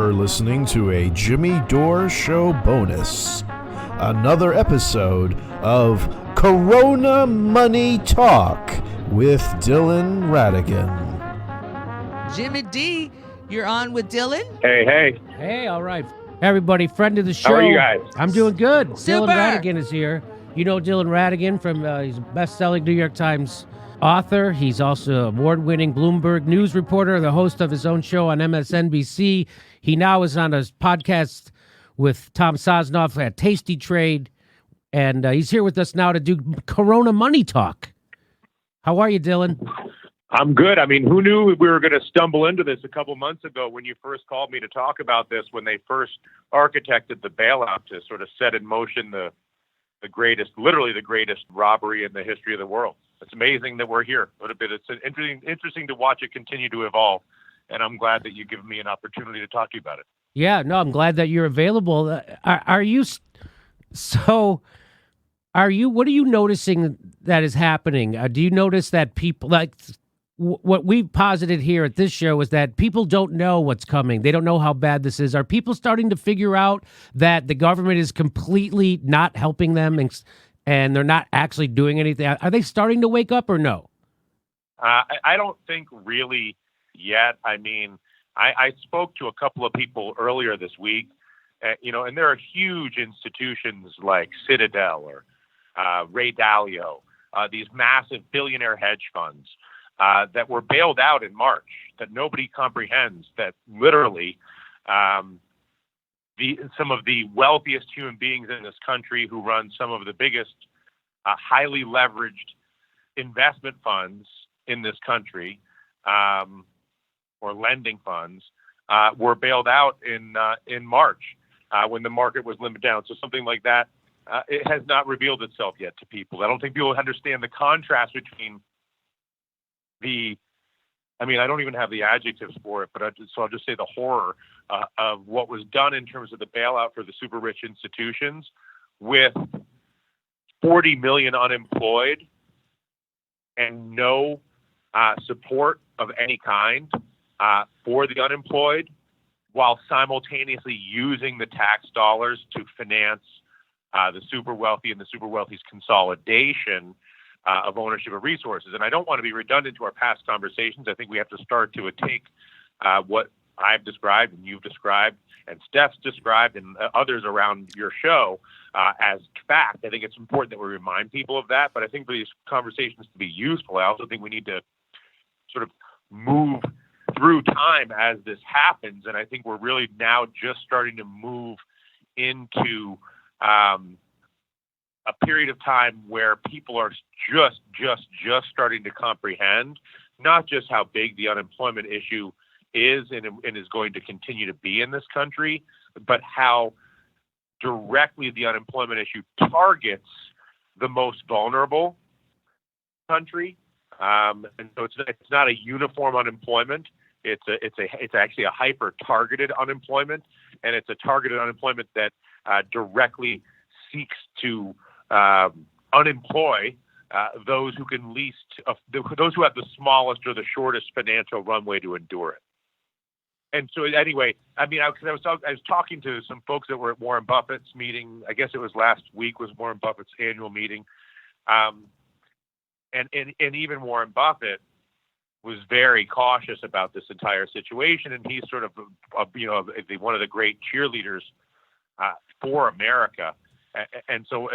You're listening to a Jimmy Dore Show bonus. Another episode of Corona Money Talk with Dylan Ratigan. Jimmy D, you're on with Dylan. Hey. Hey, all right. Everybody, friend of the show. How are you guys? I'm doing good. Super. Dylan Ratigan is here. You know Dylan Ratigan from, he's a best-selling New York Times author. He's also an award-winning Bloomberg News reporter, the host of his own show on MSNBC. He now is on a podcast with Tom Sosnoff at Tasty Trade, and he's here with us now to do Corona Money Talk. How are you, Dylan? I'm good. I mean, who knew we were going to stumble into this a couple months ago when you first called me to talk about this, when they first architected the bailout to sort of set in motion the greatest, literally the greatest robbery in the history of the world. It's amazing that we're here. It's interesting to watch it continue to evolve, and I'm glad that you've given me an opportunity to talk to you about it. Yeah, no, I'm glad that you're available. What are you noticing that is happening? Do you notice that people, like what we've posited here at this show, is that people don't know what's coming. They don't know how bad this is. Are people starting to figure out that the government is completely not helping them and they're not actually doing anything? Are they starting to wake up or no? I don't think really yet. I mean, I spoke to a couple of people earlier this week, and there are huge institutions like Citadel or Ray Dalio, these massive billionaire hedge funds that were bailed out in March, that nobody comprehends, that literally some of the wealthiest human beings in this country who run some of the biggest highly leveraged investment funds in this country, or lending funds, were bailed out in March when the market was limited down. So something like that, it has not revealed itself yet to people. I don't think people understand the contrast between I don't even have the adjectives for it, but I'll just say the horror of what was done in terms of the bailout for the super rich institutions, with 40 million unemployed and no support of any kind for the unemployed, while simultaneously using the tax dollars to finance the super wealthy and the super wealthy's consolidation of ownership of resources. And I don't want to be redundant to our past conversations. I think we have to start to take what I've described and you've described and Steph's described and others around your show as fact. I think it's important that we remind people of that. But I think for these conversations to be useful, I also think we need to sort of move through time as this happens. And I think we're really now just starting to move into a period of time where people are just starting to comprehend not just how big the unemployment issue is and is going to continue to be in this country, but how directly the unemployment issue targets the most vulnerable country. And so it's not a uniform unemployment. It's actually a hyper targeted unemployment, and it's a targeted unemployment that directly seeks to unemploy those who can those who have the smallest or the shortest financial runway to endure it. And so, anyway, I mean, I was talking to some folks that were at Warren Buffett's meeting. I guess it was last week was Warren Buffett's annual meeting, and even Warren Buffett was very cautious about this entire situation, and he's sort of one of the great cheerleaders for America. And so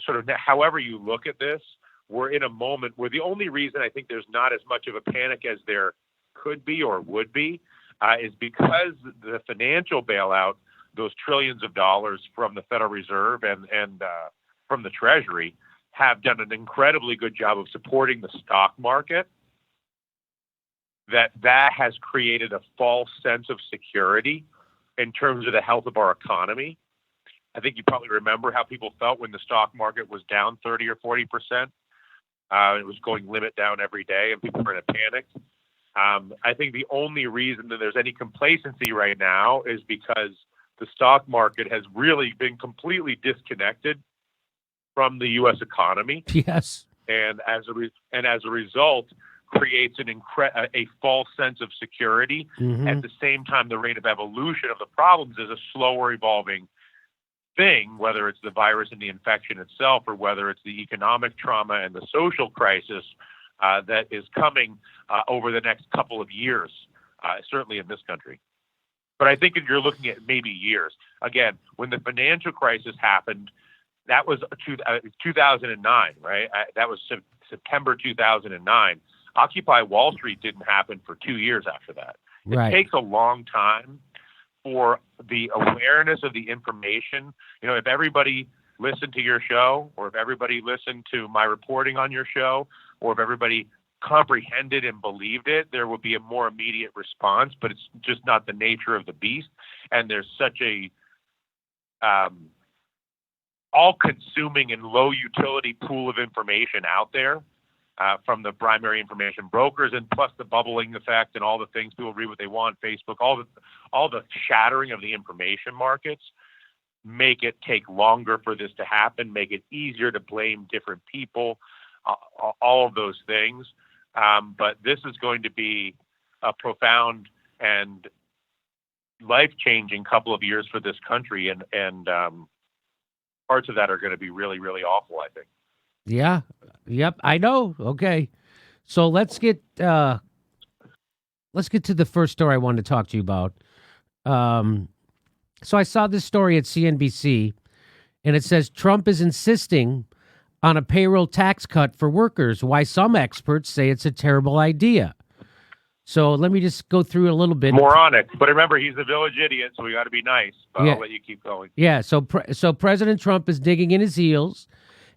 sort of however you look at this, we're in a moment where the only reason I think there's not as much of a panic as there could be or would be is because the financial bailout, those trillions of dollars from the Federal Reserve and from the Treasury, have done an incredibly good job of supporting the stock market. That has created a false sense of security in terms of the health of our economy. I think you probably remember how people felt when the stock market was down 30 or 40%. It was going limit down every day, and people were in a panic. I think the only reason that there's any complacency right now is because the stock market has really been completely disconnected from the U.S. economy. Yes. And as a result, creates a false sense of security. Mm-hmm. At the same time, the rate of evolution of the problems is a slower evolving thing, whether it's the virus and the infection itself, or whether it's the economic trauma and the social crisis that is coming over the next couple of years, certainly in this country. But I think if you're looking at maybe years, again, when the financial crisis happened, that was 2009, right? That was September 2009. Occupy Wall Street didn't happen for 2 years after that. Right. It takes a long time for the awareness of the information. You know, if everybody listened to your show, or if everybody listened to my reporting on your show, or if everybody comprehended and believed it, there will be a more immediate response, but it's just not the nature of the beast. And there's such a all-consuming and low-utility pool of information out there from the primary information brokers, and plus the bubbling effect and all the things people read what they want, Facebook, all the shattering of the information markets make it take longer for this to happen, make it easier to blame different people, all of those things. But this is going to be a profound and life-changing couple of years for this country, and parts of that are going to be really, really awful, I think. Yeah. Yep. I know. Okay. So let's get to the first story I wanted to talk to you about. So I saw this story at CNBC, and it says Trump is insisting on a payroll tax cut for workers, why some experts say it's a terrible idea. So let me just go through a little bit. Moronic. But remember, he's a village idiot, so we got to be nice. But Yeah. I'll let you keep going. Yeah, so President Trump is digging in his heels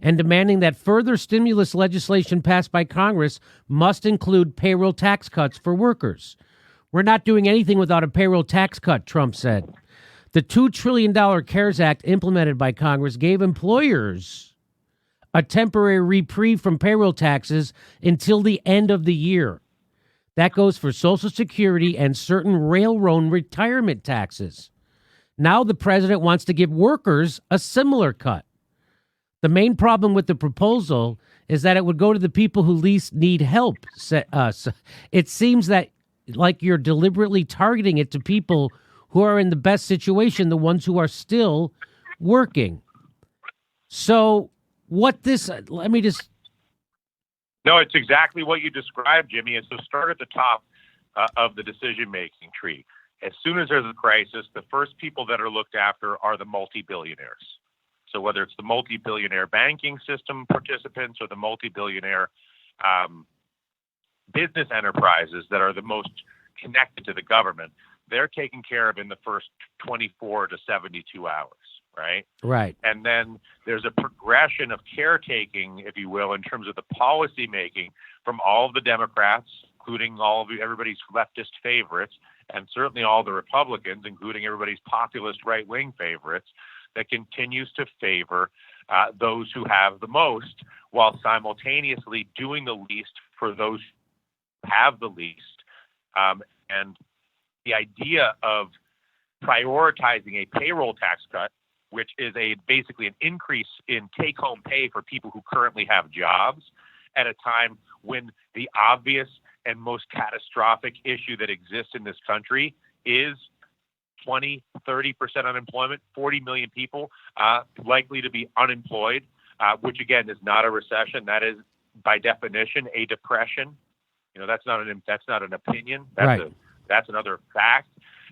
and demanding that further stimulus legislation passed by Congress must include payroll tax cuts for workers. We're not doing anything without a payroll tax cut, Trump said. The $2 trillion CARES Act implemented by Congress gave employers a temporary reprieve from payroll taxes until the end of the year. That goes for Social Security and certain railroad retirement taxes. Now the president wants to give workers a similar cut. The main problem with the proposal is that it would go to the people who least need help. It seems that like you're deliberately targeting it to people who are in the best situation, the ones who are still working. So let me just... No, it's exactly what you described, Jimmy. And so start at the top of the decision-making tree. As soon as there's a crisis, the first people that are looked after are the multi-billionaires. So whether it's the multi-billionaire banking system participants or the multi-billionaire business enterprises that are the most connected to the government, they're taken care of in the first 24 to 72 hours, right? Right. And then there's a progression of caretaking, if you will, in terms of the policy making from all of the Democrats, including everybody's leftist favorites, and certainly all the Republicans, including everybody's populist right-wing favorites, that continues to favor those who have the most, while simultaneously doing the least for those who have the least. And the idea of prioritizing a payroll tax cut, which is basically an increase in take-home pay for people who currently have jobs, at a time when the obvious and most catastrophic issue that exists in this country is 20, 30% unemployment, 40 million people likely to be unemployed, which again is not a recession. That is, by definition, a depression. You know, that's not an opinion. That's another fact.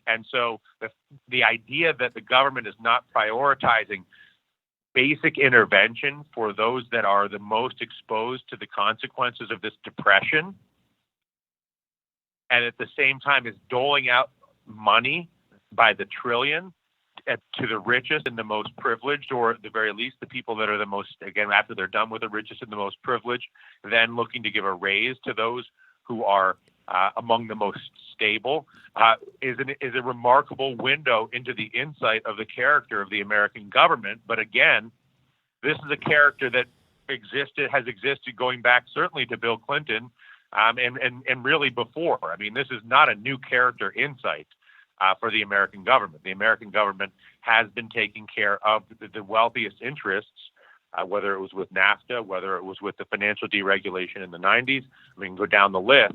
And so the idea that the government is not prioritizing basic intervention for those that are the most exposed to the consequences of this depression, and at the same time is doling out money by the trillion to the richest and the most privileged, or at the very least the people that are the most, again, after they're done with the richest and the most privileged, then looking to give a raise to those who are among the most stable, is a remarkable window into the insight of the character of the American government. But again, this is a character that has existed going back certainly to Bill Clinton, and really before. I mean, this is not a new character insight for the American government. The American government has been taking care of the wealthiest interests whether it was with NAFTA, whether it was with the financial deregulation in the 90s. We can go down the list.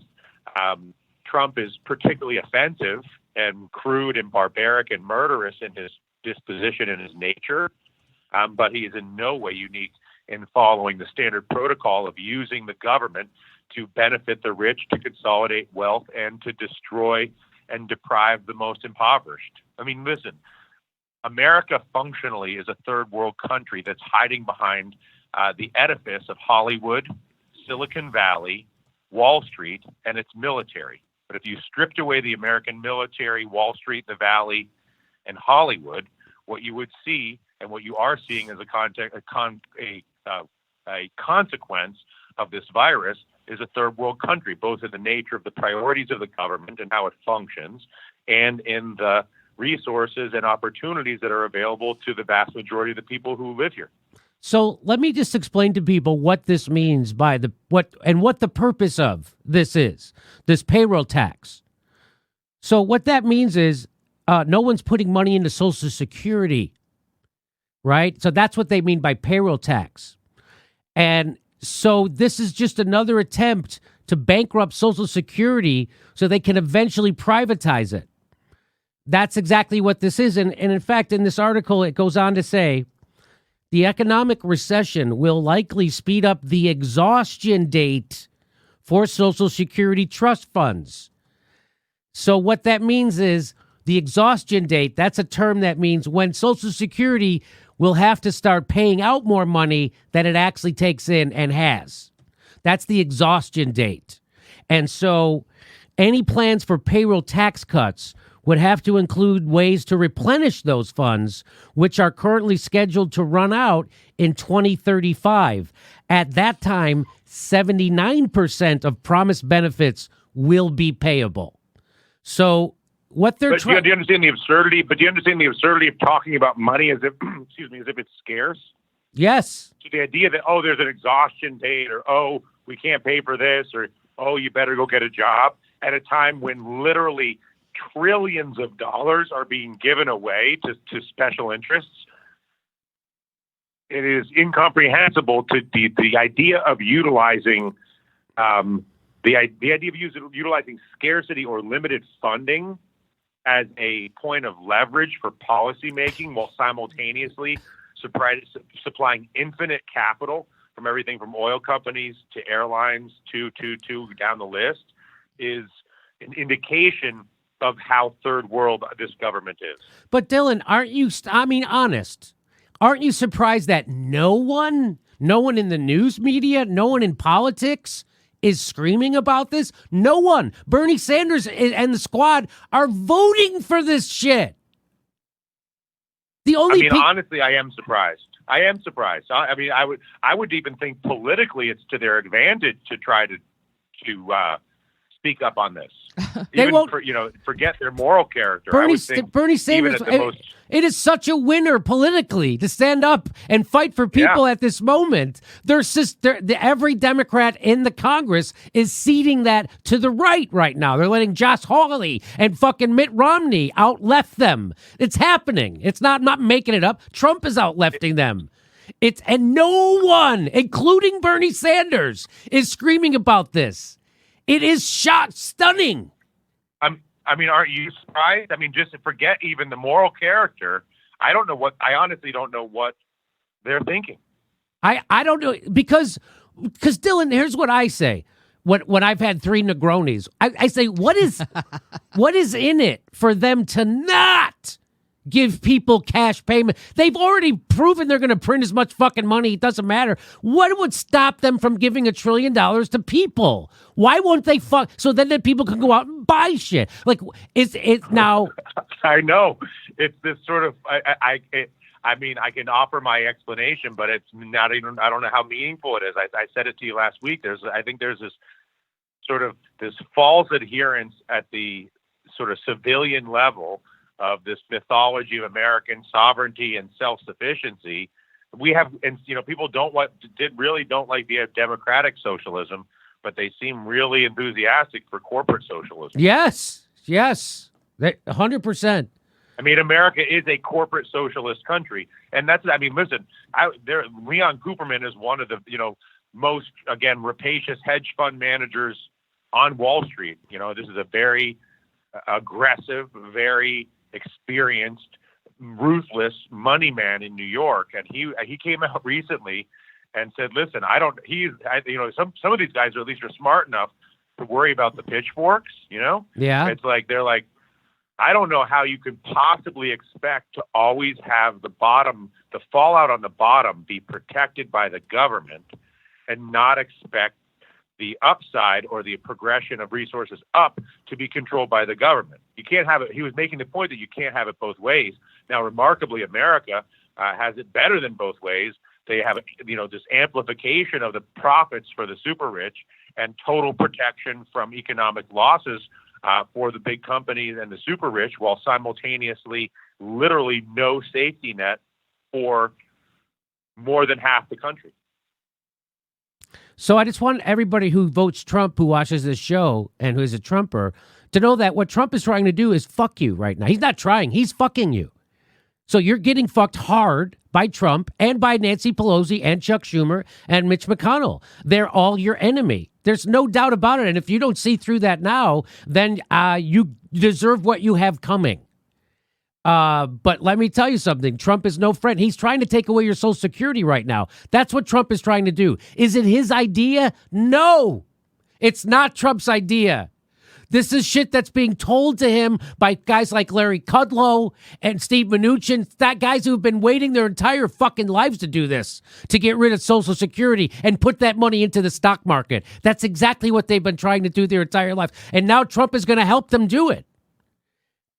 Trump is particularly offensive and crude and barbaric and murderous in his disposition and his nature, but he is in no way unique in following the standard protocol of using the government to benefit the rich, to consolidate wealth, and to destroy and deprive the most impoverished. I mean, listen, America functionally is a third world country that's hiding behind the edifice of Hollywood, Silicon Valley, Wall Street, and its military. But if you stripped away the American military, Wall Street, the Valley, and Hollywood, what you would see, and what you are seeing as a consequence of this virus, is a third world country, both in the nature of the priorities of the government and how it functions, and in the resources and opportunities that are available to the vast majority of the people who live here. So let me just explain to people what this means by what the purpose of this is, this payroll tax. So what that means is no one's putting money into Social Security, right? So that's what they mean by payroll tax. And so this is just another attempt to bankrupt Social Security so they can eventually privatize it. That's exactly what this is. And in fact, in this article, it goes on to say, the economic recession will likely speed up the exhaustion date for Social Security trust funds. So what that means is the exhaustion date, that's a term that means when Social Security will have to start paying out more money than it actually takes in and has. That's the exhaustion date. And so any plans for payroll tax cuts would have to include ways to replenish those funds, which are currently scheduled to run out in 2035. At that time, 79% of promised benefits will be payable. So what they're trying... Do you understand the absurdity? But do you understand the absurdity of talking about money as if, as if it's scarce? Yes. So the idea that, there's an exhaustion date, or, we can't pay for this, or, you better go get a job, at a time when literally trillions of dollars are being given away to special interests. It is incomprehensible to the idea of utilizing utilizing scarcity or limited funding as a point of leverage for policymaking, while simultaneously supplying infinite capital from everything from oil companies to airlines to down the list, is an indication of how third world this government is. But Dylan, honest, aren't you surprised that no one in the news media, no one in politics is screaming about this? No one. Bernie Sanders and the squad are voting for this shit. Honestly, I am surprised. I would even think politically it's to their advantage to try to speak up on this. Forget their moral character. Bernie Sanders, it is such a winner politically to stand up and fight for people at this moment. Every Democrat in the Congress is ceding that to the right now. They're letting Josh Hawley and fucking Mitt Romney out-left them. It's happening. It's not, I'm not making it up. Trump is out-lefting them. And no one, including Bernie Sanders, is screaming about this. It is stunning. Aren't you surprised? Just to forget even the moral character, I honestly don't know what they're thinking. I don't know, because Dylan, here's what I say. When I've had 3 Negronis, I say, what is in it for them to not give people cash payment? They've already proven they're going to print as much fucking money. It doesn't matter. What would stop them from giving $1 trillion to people? Why won't they so then the people can go out and buy shit? Like, is it now? I know it's this sort of, I can offer my explanation, but it's not even, I don't know how meaningful it is. I said it to you last week. I think there's this sort of this false adherence at the sort of civilian level of this mythology of American sovereignty and self-sufficiency. We have, and people don't like the democratic socialism, but they seem really enthusiastic for corporate socialism. Yes, 100%. I mean, America is a corporate socialist country, and that's. I mean, listen, Leon Cooperman is one of the most rapacious hedge fund managers on Wall Street. This is a very aggressive, very experienced, ruthless money man in New York, and he came out recently and said, "Listen, some of these guys are at least smart enough to worry about the pitchforks. Yeah, it's like they're like." I don't know how you could possibly expect to always have the fallout on the bottom be protected by the government and not expect the upside or the progression of resources up to be controlled by the government. You can't have it. He was making the point that you can't have it both ways. Now, remarkably, America has it better than both ways. They have, this amplification of the profits for the super rich and total protection from economic losses for the big companies and the super rich, while simultaneously literally no safety net for more than half the country. So I just want everybody who votes Trump, who watches this show and who is a Trumper, to know that what Trump is trying to do is fuck you right now. He's not trying. He's fucking you. So you're getting fucked hard by Trump and by Nancy Pelosi and Chuck Schumer and Mitch McConnell. They're all your enemy. There's no doubt about it. And if you don't see through that now, then you deserve what you have coming. But let me tell you something. Trump is no friend. He's trying to take away your Social Security right now. That's what Trump is trying to do. Is it his idea? No, it's not Trump's idea. This is shit that's being told to him by guys like Larry Kudlow and Steve Mnuchin, guys who have been waiting their entire fucking lives to do this, to get rid of Social Security and put that money into the stock market. That's exactly what they've been trying to do their entire life. And now Trump is going to help them do it.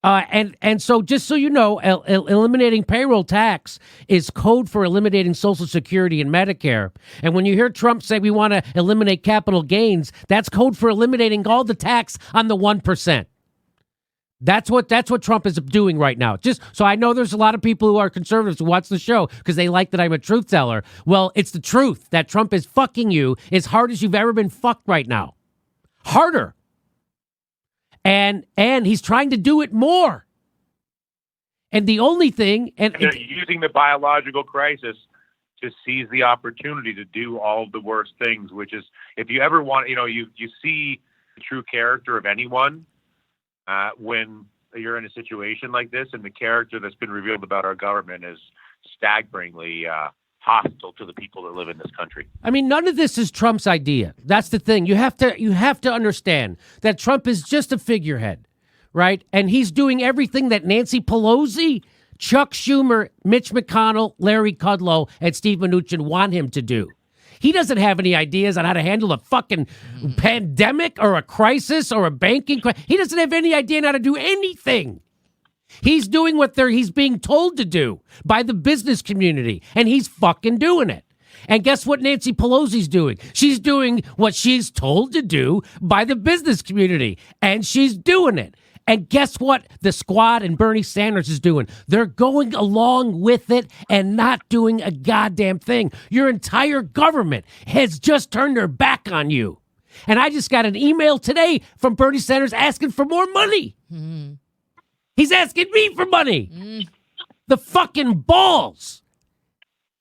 And so just so you know, eliminating payroll tax is code for eliminating Social Security and Medicare. And when you hear Trump say we want to eliminate capital gains, that's code for eliminating all the tax on the 1%. That's what Trump is doing right now. Just so I know there's a lot of people who are conservatives who watch the show because they like that I'm a truth teller. Well, it's the truth that Trump is fucking you as hard as you've ever been fucked right now. Harder. And he's trying to do it more. And the only thing... And they're using the biological crisis to seize the opportunity to do all of the worst things, which is, if you ever want, you see the true character of anyone when you're in a situation like this, and the character that's been revealed about our government is staggeringly hostile to the people that live in this country. I mean, none of this is Trump's idea. That's the thing. You have to understand that Trump is just a figurehead, right? And he's doing everything that Nancy Pelosi, Chuck Schumer, Mitch McConnell, Larry Kudlow, and Steve Mnuchin want him to do. He doesn't have any ideas on how to handle a fucking pandemic or a crisis or a banking crisis. He doesn't have any idea on how to do anything. He's doing what he's being told to do by the business community, and he's fucking doing it. And guess what Nancy Pelosi's doing? She's doing what she's told to do by the business community, and she's doing it. And guess what the squad and Bernie Sanders is doing? They're going along with it and not doing a goddamn thing. Your entire government has just turned their back on you. And I just got an email today from Bernie Sanders asking for more money. Mm-hmm. He's asking me for money. The fucking balls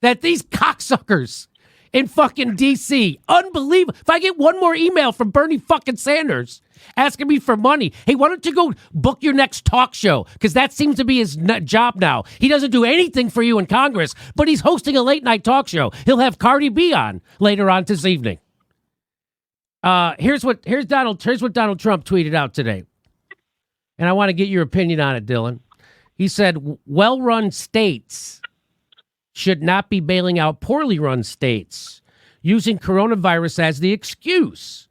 that these cocksuckers in fucking D.C. Unbelievable. If I get one more email from Bernie fucking Sanders asking me for money, hey, why don't you go book your next talk show? Because that seems to be his job now. He doesn't do anything for you in Congress, but he's hosting a late night talk show. He'll have Cardi B on later on this evening. Here's what Donald Trump tweeted out today. And I want to get your opinion on it, Dylan. He said, well-run states should not be bailing out poorly run states, using coronavirus as the excuse.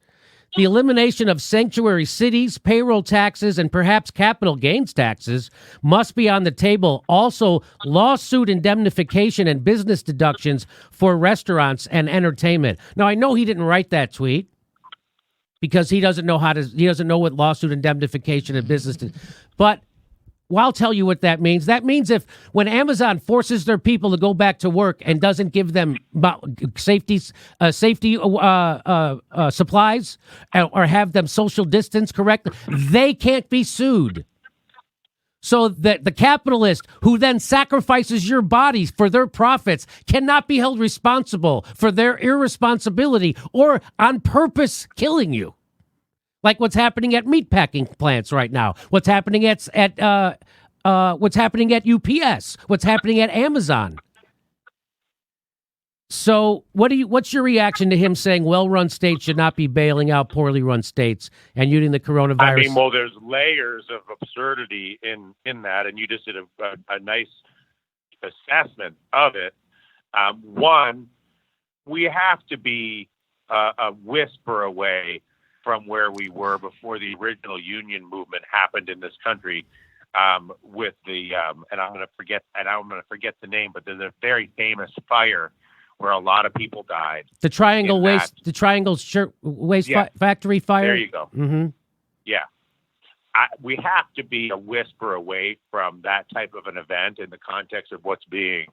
The elimination of sanctuary cities, payroll taxes, and perhaps capital gains taxes must be on the table. Also, lawsuit indemnification and business deductions for restaurants and entertainment. Now, I know he didn't write that tweet, because he doesn't know what lawsuit indemnification and business is. But I'll tell you what that means. That means when Amazon forces their people to go back to work and doesn't give them safety supplies or have them social distance correctly, they can't be sued. So that the capitalist who then sacrifices your bodies for their profits cannot be held responsible for their irresponsibility or on purpose killing you. Like what's happening at meatpacking plants right now. What's happening at what's happening at UPS, what's happening at Amazon. So what's your reaction to him saying well-run states should not be bailing out poorly run states and using the coronavirus? I mean, well, there's layers of absurdity in that, and you just did a nice assessment of it. One, we have to be a whisper away from where we were before the original union movement happened in this country. With the and I'm going to forget the name, but there's a very famous fire where a lot of people died. The Triangle Waste Factory fire. There you go. Mm-hmm. Yeah, we have to be a whisper away from that type of an event in the context of what's being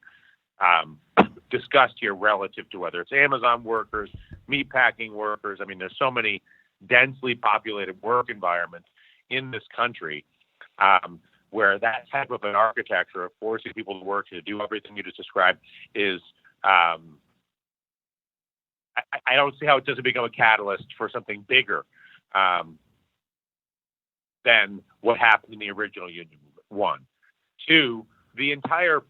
discussed here relative to whether it's Amazon workers, meatpacking workers. I mean, there's so many densely populated work environments in this country where that type of an architecture of forcing people to work to do everything you just described is, I don't see how it doesn't become a catalyst for something bigger than what happened in the original union movement. One. Two, the entire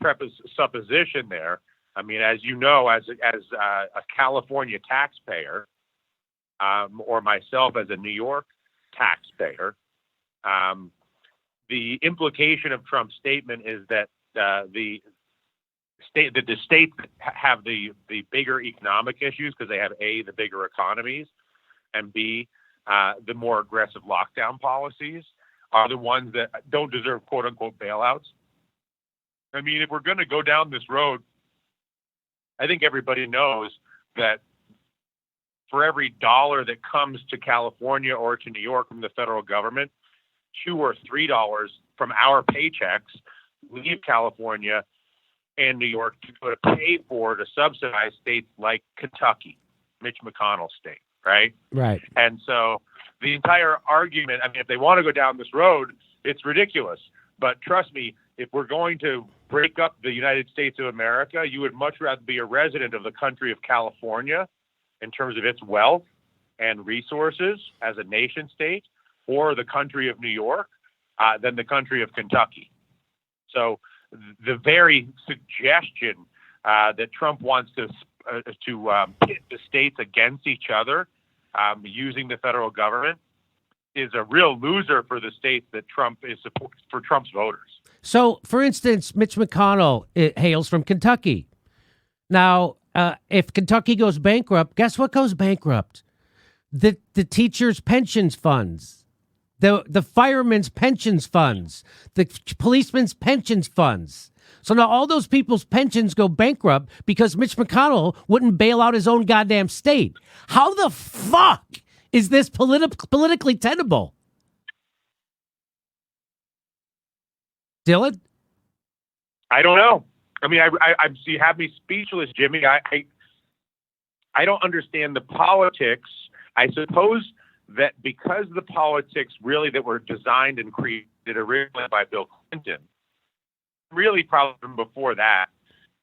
supposition there, I mean, as you know, as a California taxpayer, or myself as a New York taxpayer, the implication of Trump's statement is that the states that have the bigger economic issues because they have A, the bigger economies, and B, the more aggressive lockdown policies are the ones that don't deserve quote unquote bailouts. I mean, if we're going to go down this road, I think everybody knows that for every dollar that comes to California or to New York from the federal government, $2 or $3 from our paychecks leave California and New York to go to pay for to subsidize states like Kentucky, Mitch McConnell's state, right? Right. And so the entire argument, I mean, if they want to go down this road, it's ridiculous. But trust me, if we're going to break up the United States of America, you would much rather be a resident of the country of California in terms of its wealth and resources as a nation state, or the country of New York, than the country of Kentucky. So the very suggestion that Trump wants to pit the states against each other using the federal government is a real loser for the states that Trump is for Trump's voters. So, for instance, Mitch McConnell hails from Kentucky. Now, if Kentucky goes bankrupt, guess what goes bankrupt? The teachers' pensions funds, the firemen's pensions funds, the policemen's pensions funds. So now all those people's pensions go bankrupt because Mitch McConnell wouldn't bail out his own goddamn state. How the fuck is this politically tenable? Dylan? I don't know. I mean, you have me speechless, Jimmy. I don't understand the politics. I suppose that because the politics really that were designed and created originally by Bill Clinton, really probably from before that,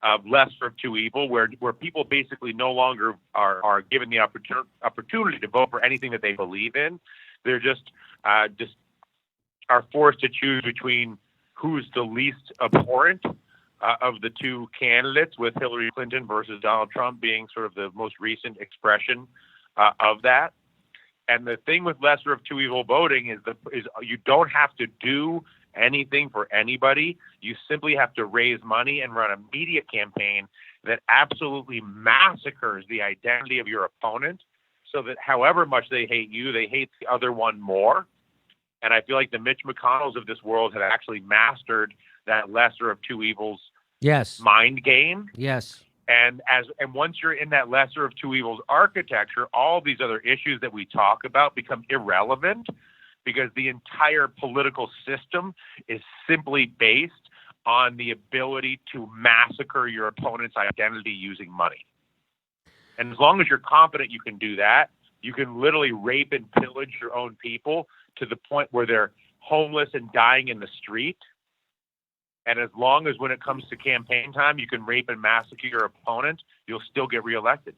of lesser of two evil, where people basically no longer are given the opportunity to vote for anything that they believe in. They're just are forced to choose between who's the least abhorrent of the two candidates, with Hillary Clinton versus Donald Trump being sort of the most recent expression of that. And the thing with lesser of two evil voting is you don't have to do anything for anybody. You simply have to raise money and run a media campaign that absolutely massacres the identity of your opponent, so that however much they hate you, they hate the other one more. And I feel like the Mitch McConnells of this world have actually mastered that lesser of two evils mind game. Yes. And once you're in that lesser of two evils architecture, all these other issues that we talk about become irrelevant, because the entire political system is simply based on the ability to massacre your opponent's identity using money. And as long as you're confident you can do that, you can literally rape and pillage your own people to the point where they're homeless and dying in the street, And as long as when it comes to campaign time, you can rape and massacre your opponent, you'll still get reelected.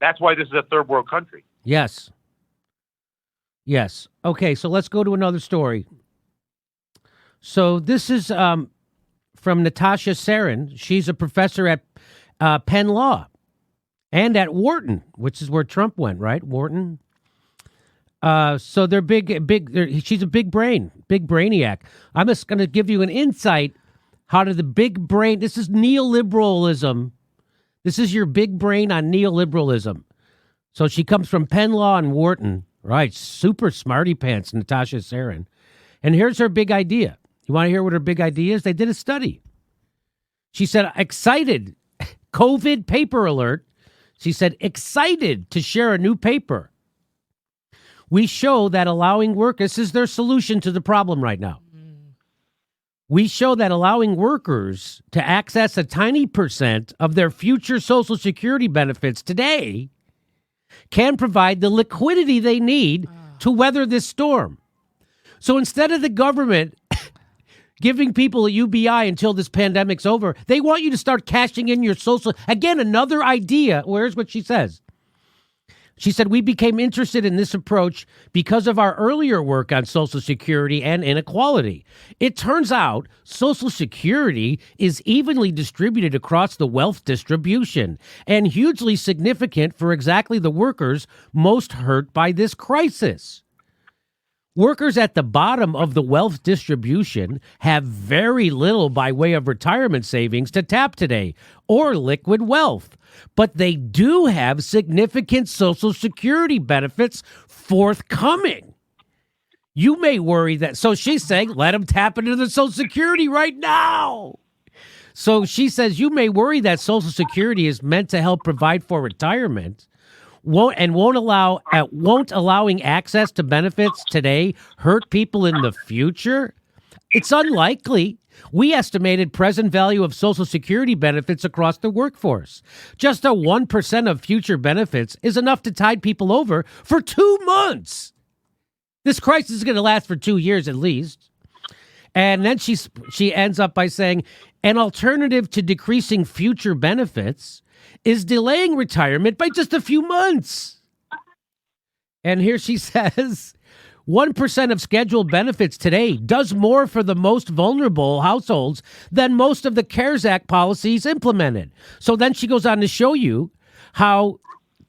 That's why this is a third world country. Yes. Yes. Okay, so let's go to another story. So this is from Natasha Sarin. She's a professor at Penn Law and at Wharton, which is where Trump went, right? Wharton. So they're she's a big brain, big brainiac. I'm just going to give you an insight. How did the big brain, this is neoliberalism. This is your big brain on neoliberalism. So she comes from Penn Law and Wharton, right? Super smarty pants, Natasha Sarin. And here's her big idea. You want to hear what her big idea is? They did a study. She said, excited, COVID paper alert. She said, excited to share a new paper. We show that allowing workers, this is their solution to the problem right now. We show that allowing workers to access a tiny percent of their future Social Security benefits today can provide the liquidity they need to weather this storm. So instead of the government giving people a UBI until this pandemic's over, they want you to start cashing in your social. Again, another idea. Where's what she says? She said, we became interested in this approach because of our earlier work on Social Security and inequality. It turns out Social Security is evenly distributed across the wealth distribution and hugely significant for exactly the workers most hurt by this crisis. Workers at the bottom of the wealth distribution have very little by way of retirement savings to tap today or liquid wealth, but they do have significant Social Security benefits forthcoming. You may worry that, so she's saying, let them tap into the Social Security right now. So she says, you may worry that Social Security is meant to help provide for retirement. Won't allowing access to benefits today hurt people in the future? It's unlikely. We estimated present value of Social Security benefits across the workforce. Just a 1% of future benefits is enough to tide people over for 2 months. This crisis is going to last for 2 years at least. And then she ends up by saying, an alternative to decreasing future benefits is delaying retirement by just a few months. And here she says, 1% of scheduled benefits today does more for the most vulnerable households than most of the CARES Act policies implemented. So then she goes on to show you how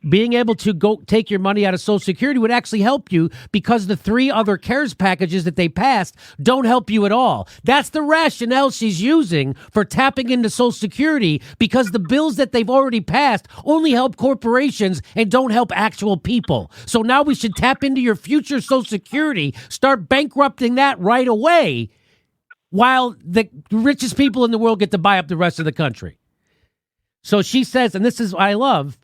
being able to go take your money out of Social Security would actually help you because the 3 other CARES packages that they passed don't help you at all. That's the rationale she's using for tapping into Social Security, because the bills that they've already passed only help corporations and don't help actual people. So now we should tap into your future Social Security, start bankrupting that right away while the richest people in the world get to buy up the rest of the country. So she says, and this is what I love,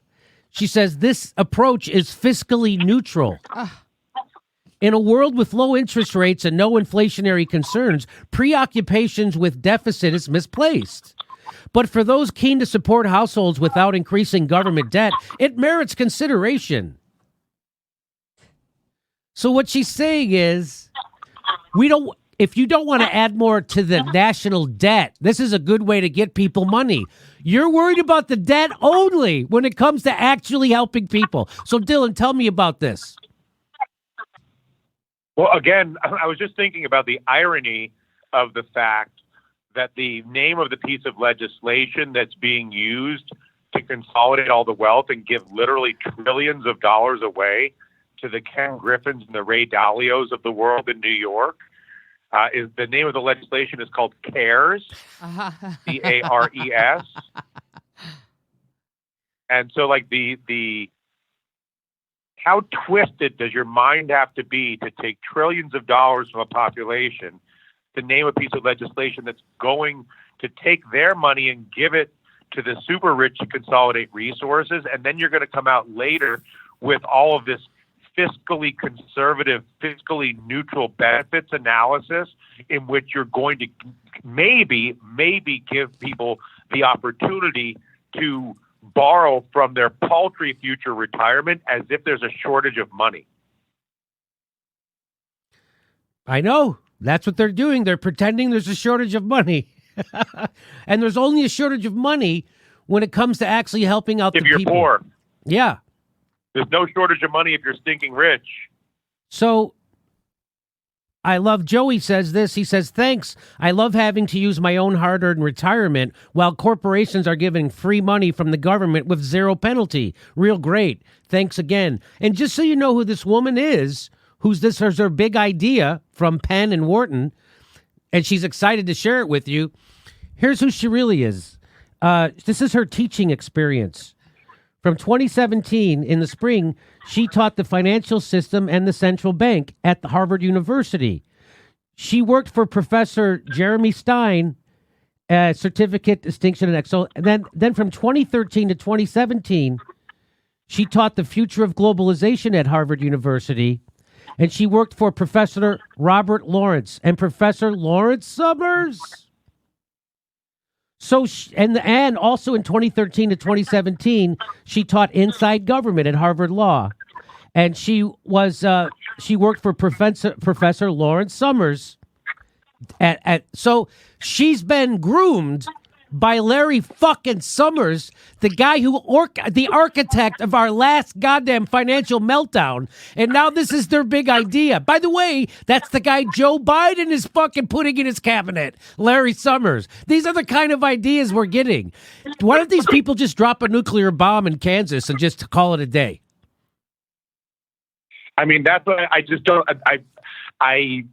she says this approach is fiscally neutral. In a world with low interest rates and no inflationary concerns, preoccupations with deficit is misplaced. But for those keen to support households without increasing government debt, it merits consideration. So what she's saying is, if you don't want to add more to the national debt, this is a good way to get people money. You're worried about the debt only when it comes to actually helping people. So, Dylan, tell me about this. Well, again, I was just thinking about the irony of the fact that the name of the piece of legislation that's being used to consolidate all the wealth and give literally trillions of dollars away to the Ken Griffins and the Ray Dalios of the world in New York is the name of the legislation is called CARES, CARES. And so like the how twisted does your mind have to be to take trillions of dollars from a population to name a piece of legislation that's going to take their money and give it to the super rich to consolidate resources, and then you're going to come out later with all of this fiscally conservative, fiscally neutral benefits analysis in which you're going to maybe give people the opportunity to borrow from their paltry future retirement as if there's a shortage of money. I know. That's what they're doing. They're pretending there's a shortage of money. And there's only a shortage of money when it comes to actually helping out If the you're people. poor. Yeah. There's no shortage of money if you're stinking rich. So I love Joey says this. He says, thanks. I love having to use my own hard-earned retirement while corporations are giving free money from the government with zero penalty. Real great. Thanks again. And just so you know who this woman is, who's her big idea from Penn and Wharton, and she's excited to share it with you. Here's who she really is. This is her teaching experience. From 2017, in the spring, she taught the financial system and the central bank at the Harvard University. She worked for Professor Jeremy Stein, certificate, distinction, and excellence. And then from 2013 to 2017, she taught the future of globalization at Harvard University. And she worked for Professor Robert Lawrence and Professor Lawrence Summers. So, and also in 2013 to 2017, she taught inside government at Harvard Law, and she worked for Professor Lawrence Summers. So she's been groomed by Larry fucking Summers, the guy the architect of our last goddamn financial meltdown. And now this is their big idea. By the way, that's the guy Joe Biden is fucking putting in his cabinet, Larry Summers. These are the kind of ideas we're getting. Why don't these people just drop a nuclear bomb in Kansas and just call it a day? I mean, that's what I just don't. I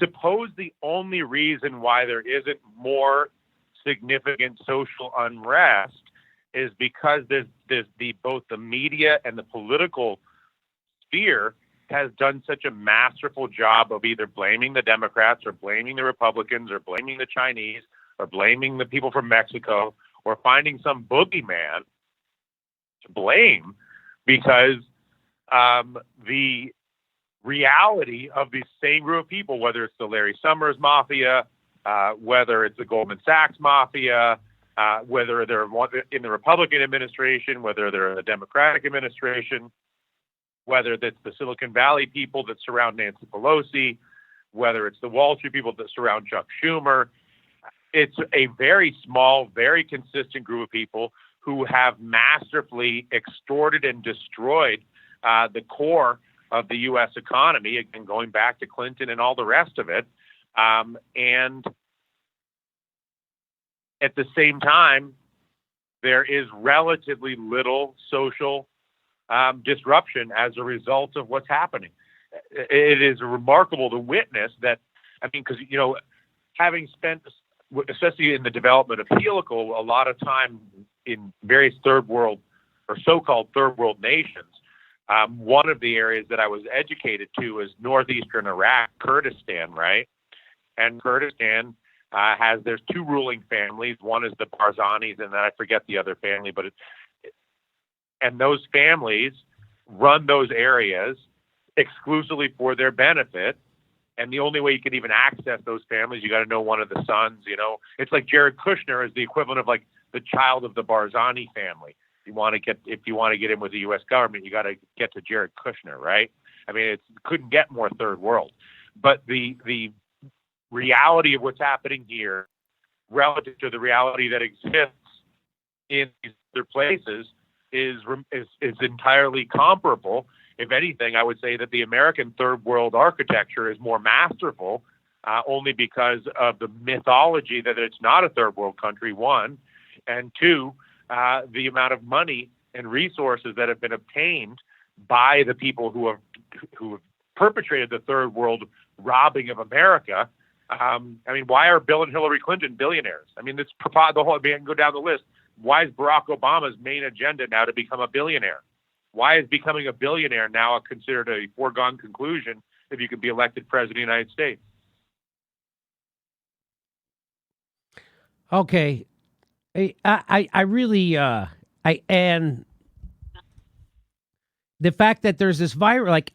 suppose the only reason why there isn't more significant social unrest is because there's both the media and the political sphere has done such a masterful job of either blaming the Democrats or blaming the Republicans or blaming the Chinese or blaming the people from Mexico or finding some boogeyman to blame, because the reality of the same group of people, whether it's the Larry Summers Mafia, whether it's the Goldman Sachs Mafia, whether they're in the Republican administration, whether they're in the Democratic administration, whether that's the Silicon Valley people that surround Nancy Pelosi, whether it's the Wall Street people that surround Chuck Schumer. It's a very small, very consistent group of people who have masterfully extorted and destroyed the core of the U.S. economy, again, going back to Clinton and all the rest of it. And at the same time, there is relatively little social disruption as a result of what's happening. It is remarkable to witness that. I mean, because, having spent, especially in the development of helical, a lot of time in various third world or so-called third world nations, one of the areas that I was educated to is northeastern Iraq, Kurdistan, right? And Kurdistan there's two ruling families. One is the Barzanis, and then I forget the other family. And those families run those areas exclusively for their benefit. And the only way you can even access those families, you got to know one of the sons. It's like Jared Kushner is the equivalent of like the child of the Barzani family. If you want to get in with the U.S. government, you got to get to Jared Kushner, right? I mean, it couldn't get more third world. But the reality of what's happening here relative to the reality that exists in these other places is entirely comparable. If anything, I would say that the American third world architecture is more masterful, only because of the mythology that it's not a third world country, one, and two, the amount of money and resources that have been obtained by the people who have perpetrated the third world robbing of America. I mean, why are Bill and Hillary Clinton billionaires? I mean, it's the whole. I can go down the list. Why is Barack Obama's main agenda now to become a billionaire? Why is becoming a billionaire now considered a foregone conclusion if you could be elected president of the United States? Okay, I really and the fact that there's this virus, like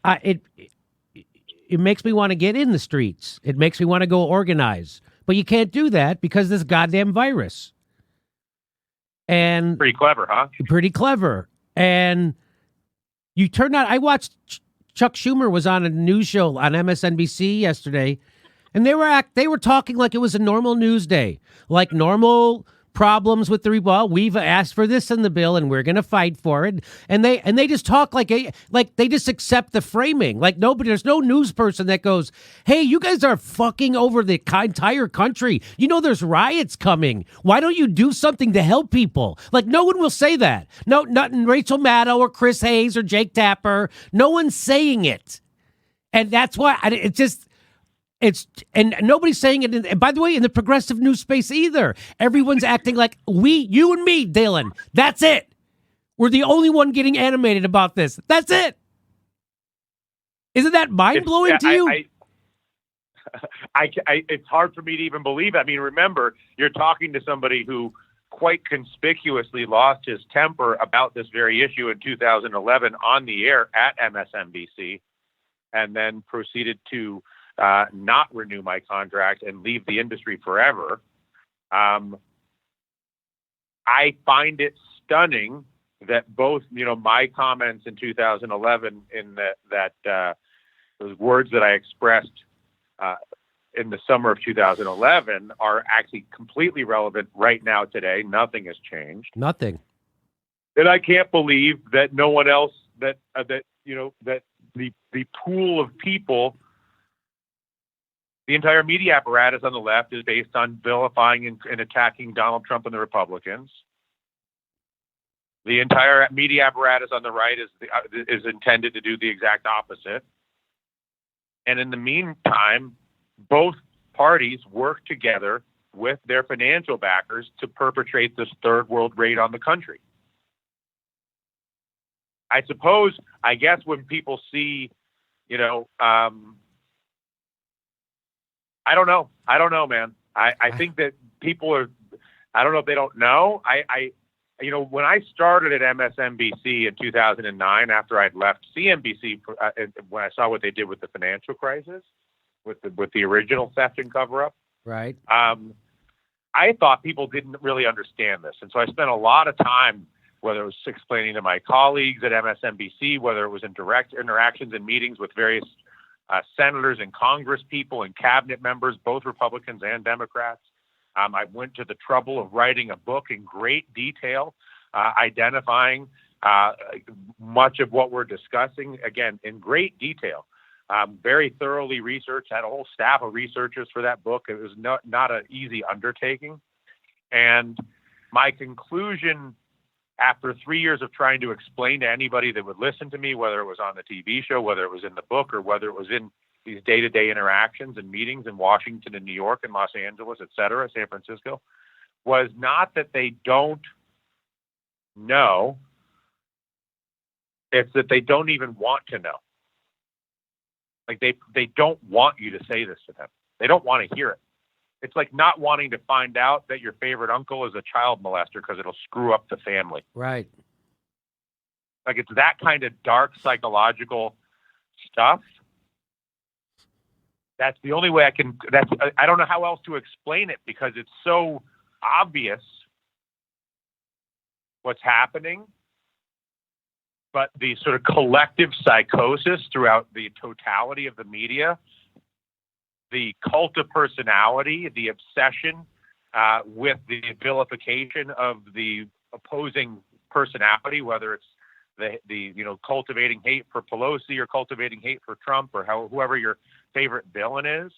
it makes me want to get in the streets. It makes me want to go organize. But you can't do that because this goddamn virus. And pretty clever, huh? Pretty clever. And you turn out, I watched Chuck Schumer was on a news show on MSNBC yesterday, And they were talking like it was a normal news day, like normal problems with we've asked for this in the bill and we're going to fight for it. And they just talk like they just accept the framing. Like there's no news person that goes, "Hey, you guys are fucking over the entire country. You know there's riots coming. Why don't you do something to help people?" Like no one will say that. No, not Rachel Maddow or Chris Hayes or Jake Tapper. No one's saying it. And that's why and nobody's saying it. And by the way, in the progressive news space either, everyone's acting like you and me, Dylan. That's it. We're the only one getting animated about this. That's it. Isn't that mind blowing to you? It's hard for me to even believe. I mean, remember, you're talking to somebody who quite conspicuously lost his temper about this very issue in 2011 on the air at MSNBC, and then proceeded to not renew my contract and leave the industry forever. I find it stunning that both, my comments in 2011 in that those words that I expressed in the summer of 2011 are actually completely relevant right now today. Nothing has changed. Nothing. And I can't believe that no one else that the pool of people. The entire media apparatus on the left is based on vilifying and attacking Donald Trump and the Republicans. The entire media apparatus on the right is intended to do the exact opposite. And in the meantime, both parties work together with their financial backers to perpetrate this third world raid on the country. I guess when people see, I don't know, man. I think that people are, I don't know if they don't know. When I started at MSNBC in 2009, after I'd left CNBC, when I saw what they did with the financial crisis, with the original theft and cover up, right? I thought people didn't really understand this. And so I spent a lot of time, whether it was explaining to my colleagues at MSNBC, whether it was in direct interactions and meetings with various senators and Congress people and cabinet members, both Republicans and Democrats. I went to the trouble of writing a book in great detail, identifying much of what we're discussing, again, in great detail. Very thoroughly researched, had a whole staff of researchers for that book. It was not an easy undertaking. And my conclusion, after 3 years of trying to explain to anybody that would listen to me, whether it was on the TV show, whether it was in the book, or whether it was in these day-to-day interactions and meetings in Washington and New York and Los Angeles, et cetera, San Francisco, was not that they don't know, it's that they don't even want to know. Like they don't want you to say this to them. They don't want to hear it. It's like not wanting to find out that your favorite uncle is a child molester because it'll screw up the family. Right. Like it's that kind of dark psychological stuff. That's the only way I don't know how else to explain it, because it's so obvious what's happening. But the sort of collective psychosis throughout the totality of the media, the cult of personality, the obsession with the vilification of the opposing personality, whether it's the cultivating hate for Pelosi or cultivating hate for Trump or whoever your favorite villain is,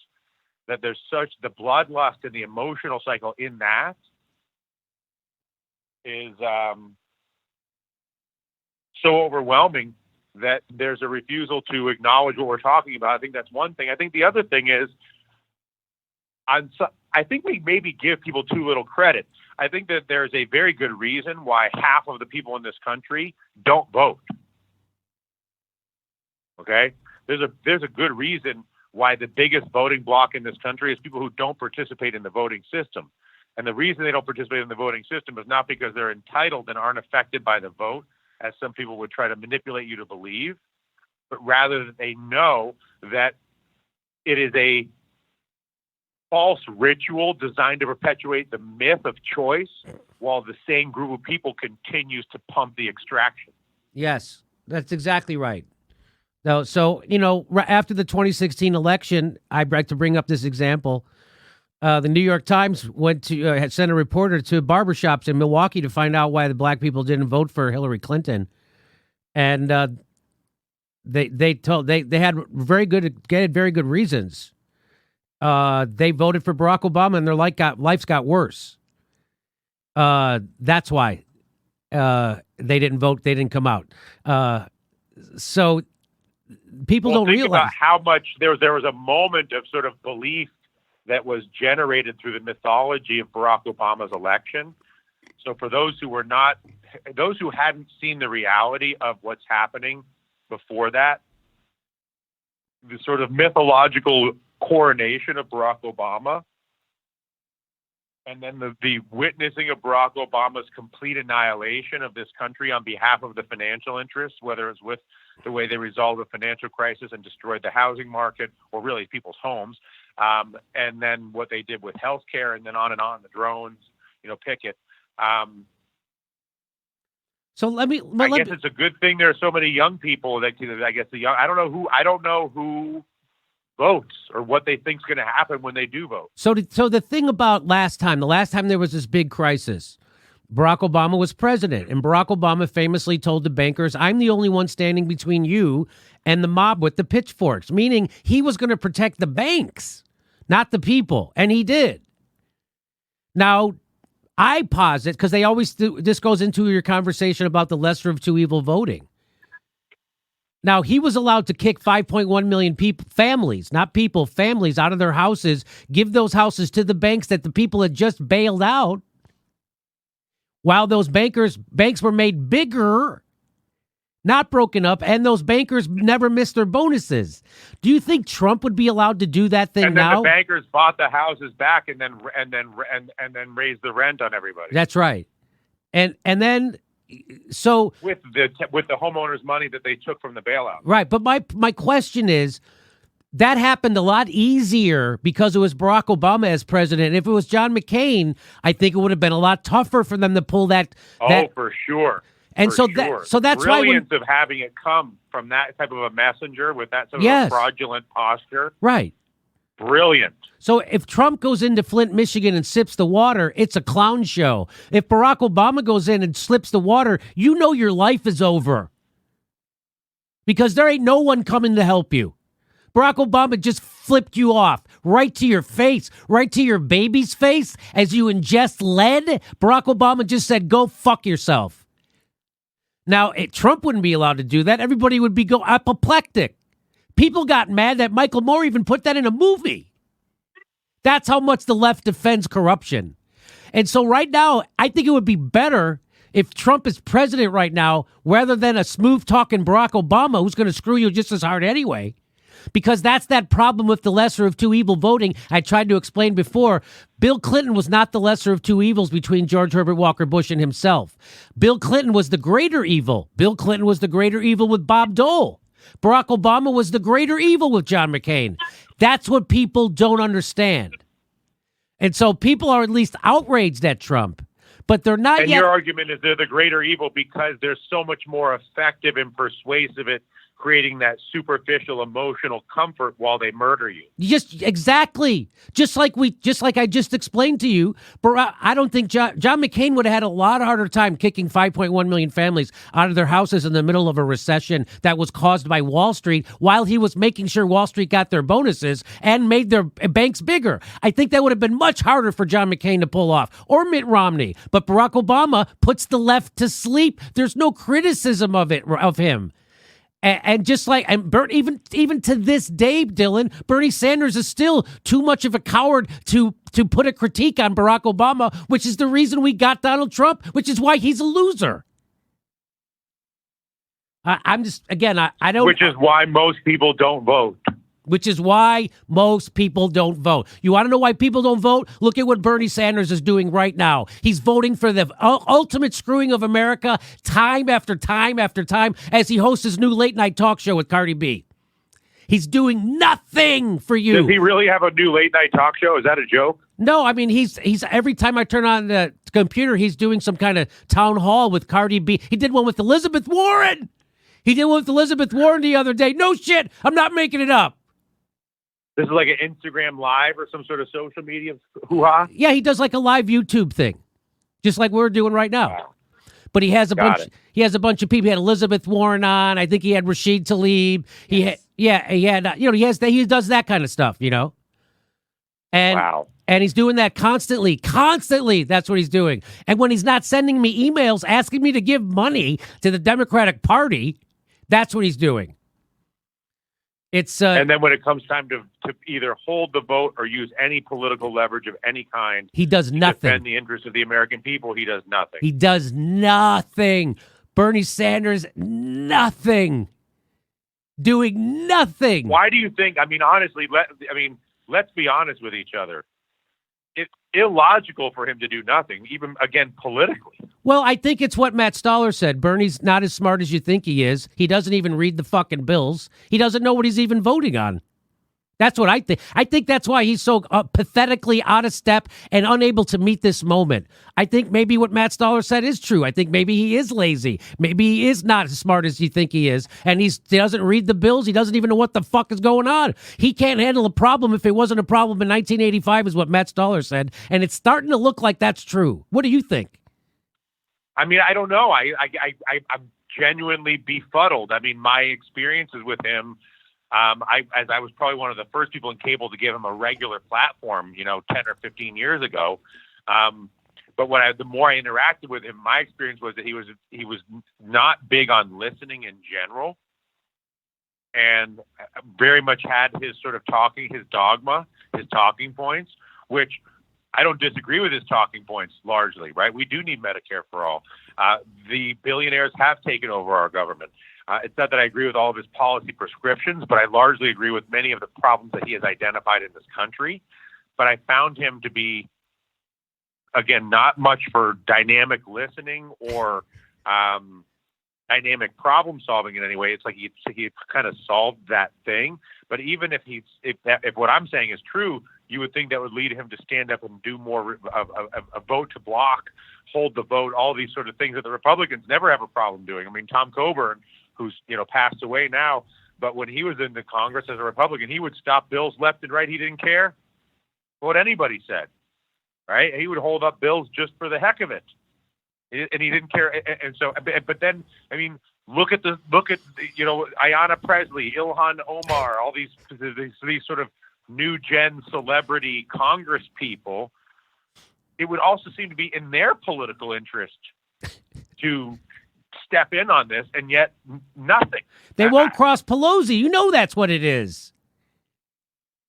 that there's such the bloodlust and the emotional cycle in that is so overwhelming that there's a refusal to acknowledge what we're talking about. I think that's one thing. I think the other thing is, I think we maybe give people too little credit. I think that there's a very good reason why half of the people in this country don't vote. Okay? There's a good reason why the biggest voting bloc in this country is people who don't participate in the voting system. And the reason they don't participate in the voting system is not because they're entitled and aren't affected by the vote, as some people would try to manipulate you to believe, but rather that they know that it is a false ritual designed to perpetuate the myth of choice while the same group of people continues to pump the extraction. Yes, that's exactly right. So after the 2016 election, I'd like to bring up this example. The New York Times had sent a reporter to barbershops in Milwaukee to find out why the black people didn't vote for Hillary Clinton, and they had very good reasons. They voted for Barack Obama, and their lives got worse. That's why they didn't vote. They didn't come out. So people don't realize about how much there was a moment of sort of belief that was generated through the mythology of Barack Obama's election. So for those who hadn't seen the reality of what's happening before that, the sort of mythological coronation of Barack Obama, and then the witnessing of Barack Obama's complete annihilation of this country on behalf of the financial interests, whether it's with the way they resolved the financial crisis and destroyed the housing market, or really people's homes, and then what they did with healthcare, and then on, the drones, picket. So I guess it's a good thing there are so many young people that I guess I don't know who votes or what they think's going to happen when they do vote. So the thing about the last time there was this big crisis, Barack Obama was president, and Barack Obama famously told the bankers, "I'm the only one standing between you and the mob with the pitchforks," meaning he was going to protect the banks, not the people, and he did. Now, I posit, because they always do, this goes into your conversation about the lesser of two evil voting. Now, he was allowed to kick 5.1 million families out of their houses, give those houses to the banks that the people had just bailed out, while those banks were made bigger, not broken up, and those bankers never missed their bonuses. Do you think Trump would be allowed to do that thing now? And then the bankers bought the houses back and then raised the rent on everybody. That's right. And then so with the homeowners' money that they took from the bailout. Right, but my question is, that happened a lot easier because it was Barack Obama as president. If it was John McCain, I think it would have been a lot tougher for them to pull that. Oh, for sure. And so that's why brilliance of having it come from that type of a messenger with that sort of a fraudulent posture. Right. Brilliant. So if Trump goes into Flint, Michigan and sips the water, it's a clown show. If Barack Obama goes in and slips the water, you know your life is over. Because there ain't no one coming to help you. Barack Obama just flipped you off right to your face, right to your baby's face as you ingest lead. Barack Obama just said, "Go fuck yourself." Now, Trump wouldn't be allowed to do that. Everybody would be apoplectic. People got mad that Michael Moore even put that in a movie. That's how much the left defends corruption. And so right now, I think it would be better if Trump is president right now, rather than a smooth-talking Barack Obama who's going to screw you just as hard anyway. Because that's that problem with the lesser of two evil voting I tried to explain before. Bill Clinton was not the lesser of two evils between George Herbert Walker Bush and himself. Bill Clinton was the greater evil. Bill Clinton was the greater evil with Bob Dole. Barack Obama was the greater evil with John McCain. That's what people don't understand. And so people are at least outraged at Trump, but they're not and yet. Your argument is they're the greater evil because they're so much more effective and persuasive at creating that superficial emotional comfort while they murder you. Exactly. Just like I just explained to you, but I don't think John McCain would have had a lot harder time kicking 5.1 million families out of their houses in the middle of a recession that was caused by Wall Street while he was making sure Wall Street got their bonuses and made their banks bigger. I think that would have been much harder for John McCain to pull off, or Mitt Romney. But Barack Obama puts the left to sleep. There's no criticism of him. And just like, and even to this day, Dylan, Bernie Sanders is still too much of a coward to put a critique on Barack Obama, which is the reason we got Donald Trump, which is why he's a loser. I'm just, again, I don't. Which is why most people don't vote. Which is why most people don't vote. You want to know why people don't vote? Look at what Bernie Sanders is doing right now. He's voting for the ultimate screwing of America time after time after time as he hosts his new late night talk show with Cardi B. He's doing nothing for you. Does he really have a new late night talk show? Is that a joke? No, I mean, he's every time I turn on the computer, he's doing some kind of town hall with Cardi B. He did one with Elizabeth Warren. He did one with Elizabeth Warren the other day. No shit. I'm not making it up. This is like an Instagram Live or some sort of social media hoo-ha? Yeah, he does like a live YouTube thing, just like we're doing right now. Wow. But he has a Got bunch. it. He has a bunch of people. He had Elizabeth Warren on. I think he had Rashid Tlaib. He had, he had. He does that kind of stuff. And Wow. and he's doing that constantly. Constantly, that's what he's doing. And when he's not sending me emails asking me to give money to the Democratic Party, that's what he's doing. It's And then when it comes time to either hold the vote or use any political leverage of any kind, he does to nothing. defend the interests of the American people, he does nothing. He does nothing. Bernie Sanders, nothing. Doing nothing. Why do you think? I mean, honestly, let's be honest with each other. It's illogical for him to do nothing, even again politically. Well, I think it's what Matt Stoller said. Bernie's not as smart as you think he is. He doesn't even read the fucking bills. He doesn't know what he's even voting on. That's what I think. I think that's why he's so pathetically out of step and unable to meet this moment. I think maybe what Matt Stoller said is true. I think maybe he is lazy. Maybe he is not as smart as you think he is. And he doesn't read the bills. He doesn't even know what the fuck is going on. He can't handle a problem if it wasn't a problem in 1985 is what Matt Stoller said. And it's starting to look like that's true. What do you think? I mean, I don't know. I'm genuinely befuddled. I mean, my experiences with him, as I was probably one of the first people in cable to give him a regular platform, 10 or 15 years ago. But the more I interacted with him, my experience was that he was not big on listening in general, and very much had his sort of his dogma, his talking points, which I don't disagree with his talking points largely, right? We do need Medicare for all. The billionaires have taken over our government. It's not that I agree with all of his policy prescriptions, but I largely agree with many of the problems that he has identified in this country. But I found him to be, again, not much for dynamic listening or dynamic problem solving in any way. It's like he kind of solved that thing. But even if what I'm saying is true, you would think that would lead him to stand up and do more a vote to block, hold the vote, all these sort of things that the Republicans never have a problem doing. I mean, Tom Coburn, who's passed away now, but when he was in the Congress as a Republican, he would stop bills left and right. He didn't care what anybody said, right? He would hold up bills just for the heck of it, and he didn't care. And so, but then, I mean, look at Ayanna Presley, Ilhan Omar, all these sort of new gen celebrity Congress people. It would also seem to be in their political interest to step in on this, and yet nothing. They won't cross Pelosi. You know that's what it is.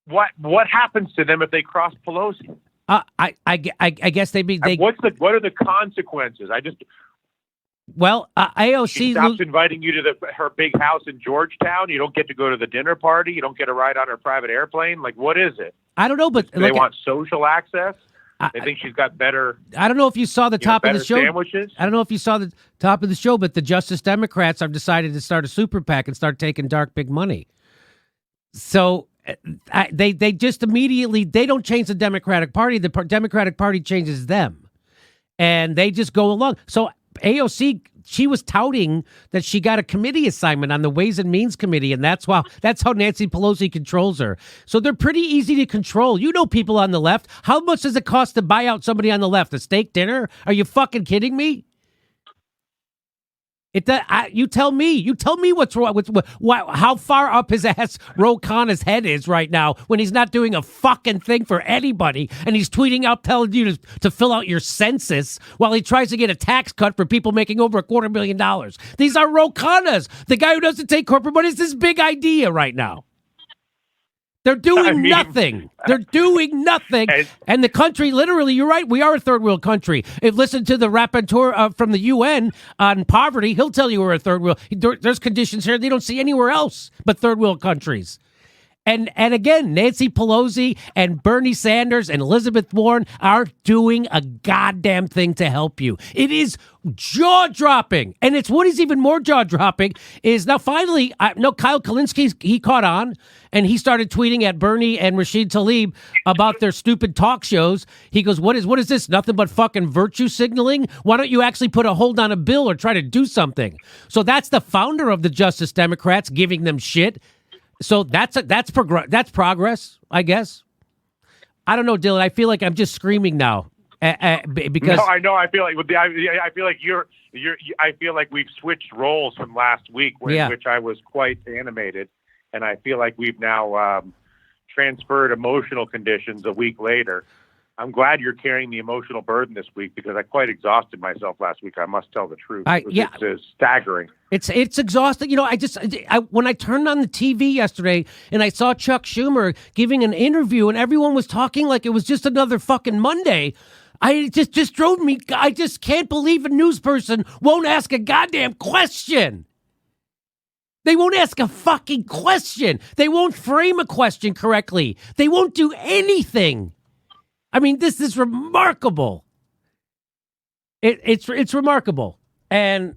What happens to them if they cross Pelosi? I guess they. What are the consequences? AOC she stops inviting you to her big house in Georgetown. You don't get to go to the dinner party. You don't get a ride on her private airplane. Like, what is it? I don't know, but they want social access. They think she's got better. I don't know if you saw the top of the show. Sandwiches. I don't know if you saw the top of the show, but the Justice Democrats have decided to start a super PAC and start taking dark big money. So they just immediately, they don't change the Democratic Party. The Democratic Party changes them, and they just go along. So AOC, she was touting that she got a committee assignment on the Ways and Means Committee, and that's how Nancy Pelosi controls her. So they're pretty easy to control. You know people on the left. How much does it cost to buy out somebody on the left? A steak dinner? Are you fucking kidding me? You tell me. You tell me what's wrong. How far up his ass Ro Khanna's head is right now when he's not doing a fucking thing for anybody, and he's tweeting out telling you to fill out your census while he tries to get a tax cut for people making over $250,000. These are Ro Khanna's. The guy who doesn't take corporate money is this big idea right now. They're doing nothing. They're doing nothing. And the country, literally, you're right, we are a third world country. If listen to the rapporteur from the UN on poverty, he'll tell you we're a third world. There's conditions here they don't see anywhere else but third world countries. And again, Nancy Pelosi and Bernie Sanders and Elizabeth Warren aren't doing a goddamn thing to help you. It is jaw-dropping. And it's what is even more jaw-dropping is now finally, Kyle Kalinske, he caught on and he started tweeting at Bernie and Rashid Tlaib about their stupid talk shows. He goes, what is this? Nothing but fucking virtue signaling? Why don't you actually put a hold on a bill or try to do something? So that's the founder of the Justice Democrats giving them shit. So that's progress, I guess. I don't know, Dylan. I feel like I'm just screaming now because no, I know. I feel like I feel like we've switched roles from last week, which I was quite animated, and I feel like we've now transferred emotional conditions a week later. I'm glad you're carrying the emotional burden this week because I quite exhausted myself last week. I must tell the truth. It's staggering. It's exhausting. You know, when I turned on the TV yesterday and I saw Chuck Schumer giving an interview and everyone was talking like it was just another fucking Monday. It just drove me. I just can't believe a news person won't ask a goddamn question. They won't ask a fucking question. They won't frame a question correctly. They won't do anything. I mean, this is remarkable. It's remarkable, and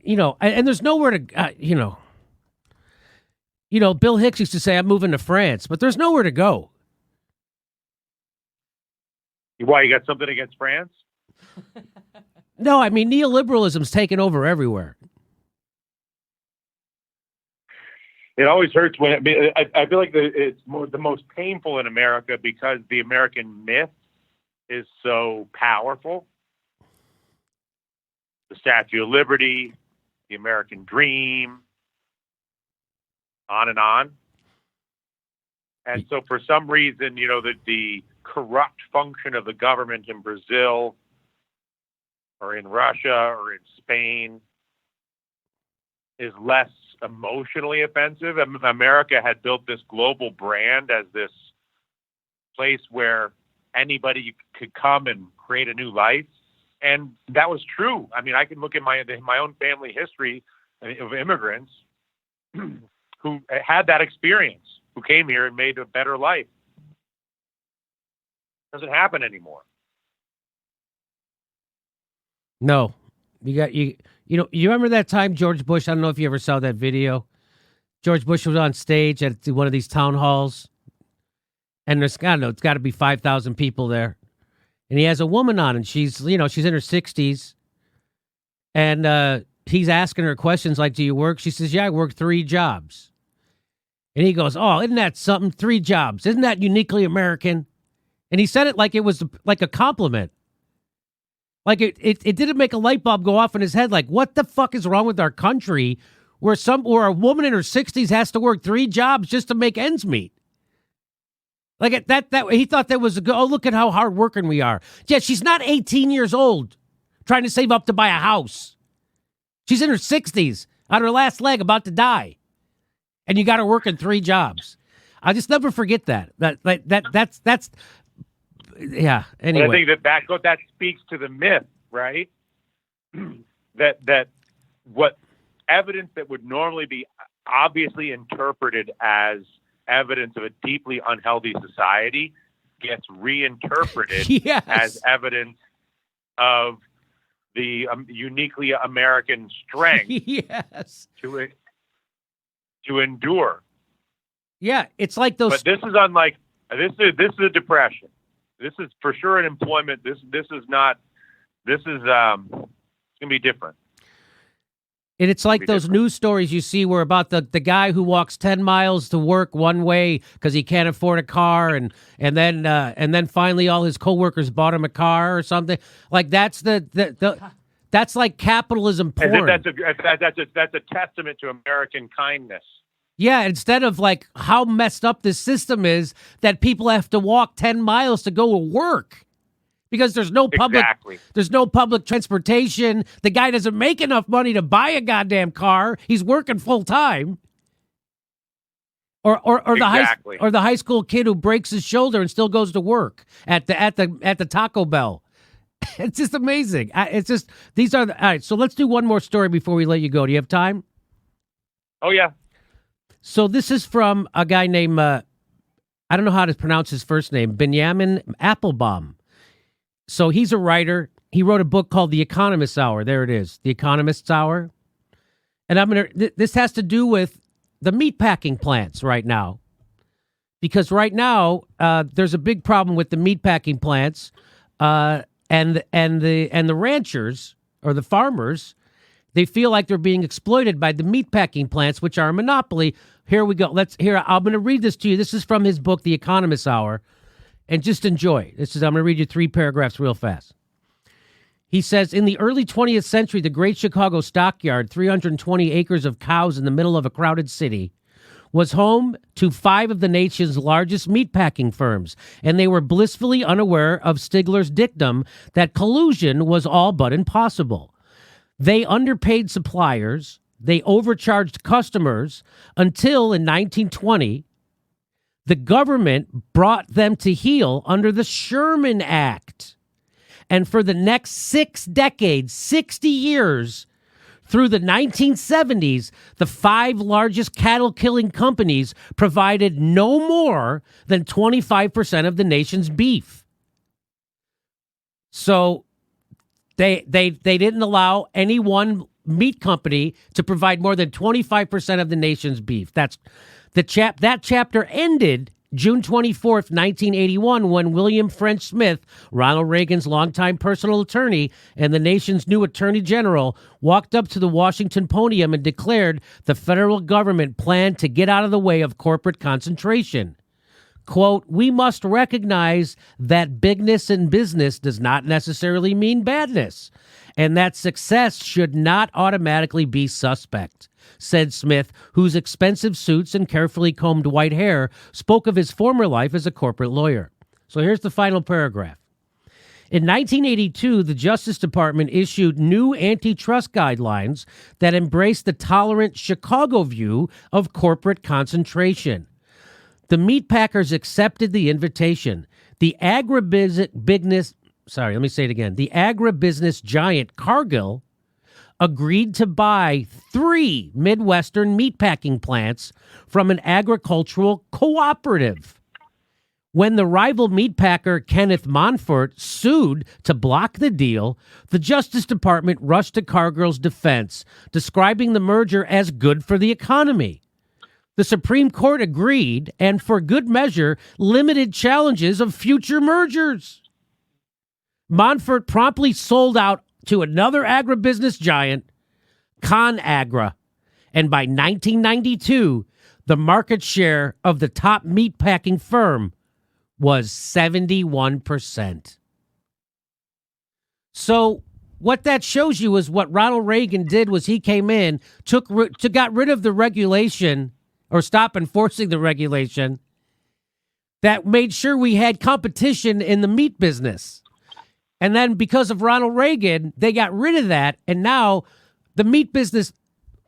and there's nowhere to Bill Hicks used to say, "I'm moving to France," but there's nowhere to go. Why, you got something against France? No, I mean neoliberalism's taken over everywhere. It always hurts when I feel like it's the most painful in America because the American myth is so powerful. The Statue of Liberty, the American dream, on and on. And so for some reason, the corrupt function of the government in Brazil or in Russia or in Spain is less emotionally offensive. America had built this global brand as this place where anybody could come and create a new life. And that was true. I mean, I can look at my own family history of immigrants who had that experience, who came here and made a better life. It doesn't happen anymore. No. You remember that time George Bush, I don't know if you ever saw that video. George Bush was on stage at one of these town halls. And it's got to be 5,000 people there. And he has a woman on and she's in her 60s. And he's asking her questions like, do you work? She says, yeah, I work 3 jobs. And he goes, oh, isn't that something? 3 jobs. Isn't that uniquely American? And he said it like it was like a compliment. Like it didn't make a light bulb go off in his head. Like, what the fuck is wrong with our country where a woman in her 60s has to work 3 jobs just to make ends meet? Like that he thought that was look at how hardworking we are. Yeah, she's not 18 years old trying to save up to buy a house. She's in her 60s on her last leg about to die. And you got her working 3 jobs. I'll just never forget that. That's yeah. Anyway, but I think that speaks to the myth, right? that what evidence that would normally be obviously interpreted as evidence of a deeply unhealthy society gets reinterpreted yes. as evidence of the uniquely American strength yes. to endure. Yeah, it's like those. But this is unlike this is a depression. This is for sure an employment. This is not. This is it's gonna be different. And it's like those news stories you see where about the guy who walks 10 miles to work one way because he can't afford a car, and then finally all his coworkers bought him a car or something. Like that's that's like capitalism porn. That's a testament to American kindness. Yeah, instead of like how messed up this system is that people have to walk 10 miles to go to work. Because there's no public transportation. The guy doesn't make enough money to buy a goddamn car. He's working full time. Or the high school kid who breaks his shoulder and still goes to work at the Taco Bell. It's just amazing. These are all right. So let's do one more story before we let you go. Do you have time? Oh yeah. So this is from a guy named, I don't know how to pronounce his first name, Benjamin Applebaum. So he's a writer. He wrote a book called The Economist's Hour. There it is, The Economist's Hour. And this has to do with the meatpacking plants right now. Because right now, there's a big problem with the meatpacking plants and the ranchers or the farmers. They feel like they're being exploited by the meatpacking plants, which are a monopoly. Here we go. I'm going to read this to you. This is from his book, The Economist's Hour, and just enjoy. I'm going to read you 3 paragraphs real fast. He says, in the early 20th century, the Great Chicago Stockyard, 320 acres of cows in the middle of a crowded city, was home to 5 of the nation's largest meatpacking firms, and they were blissfully unaware of Stigler's dictum that collusion was all but impossible. They underpaid suppliers, they overcharged customers, until in 1920, the government brought them to heel under the Sherman Act. And for the next 6 decades, 60 years, through the 1970s, the 5 largest cattle-killing companies provided no more than 25% of the nation's beef. So they didn't allow any one meat company to provide more than 25% of the nation's beef. That chapter ended June 24th, 1981, when William French Smith, Ronald Reagan's longtime personal attorney and the nation's new attorney general, walked up to the Washington podium and declared the federal government planned to get out of the way of corporate concentration. Quote, we must recognize that bigness in business does not necessarily mean badness, and that success should not automatically be suspect, said Smith, whose expensive suits and carefully combed white hair spoke of his former life as a corporate lawyer. So here's the final paragraph. In 1982, the Justice Department issued new antitrust guidelines that embraced the tolerant Chicago view of corporate concentration. The meatpackers accepted the invitation. The agribusiness giant Cargill agreed to buy 3 Midwestern meatpacking plants from an agricultural cooperative. When the rival meatpacker Kenneth Monfort sued to block the deal, the Justice Department rushed to Cargill's defense, describing the merger as good for the economy. The Supreme Court agreed, and for good measure, limited challenges of future mergers. Monfort promptly sold out to another agribusiness giant, ConAgra, and by 1992, the market share of the top meatpacking firm was 71%. So what that shows you is what Ronald Reagan did was he came in, got rid of the regulation or stop enforcing the regulation that made sure we had competition in the meat business. And then because of Ronald Reagan, they got rid of that. And now the meat business,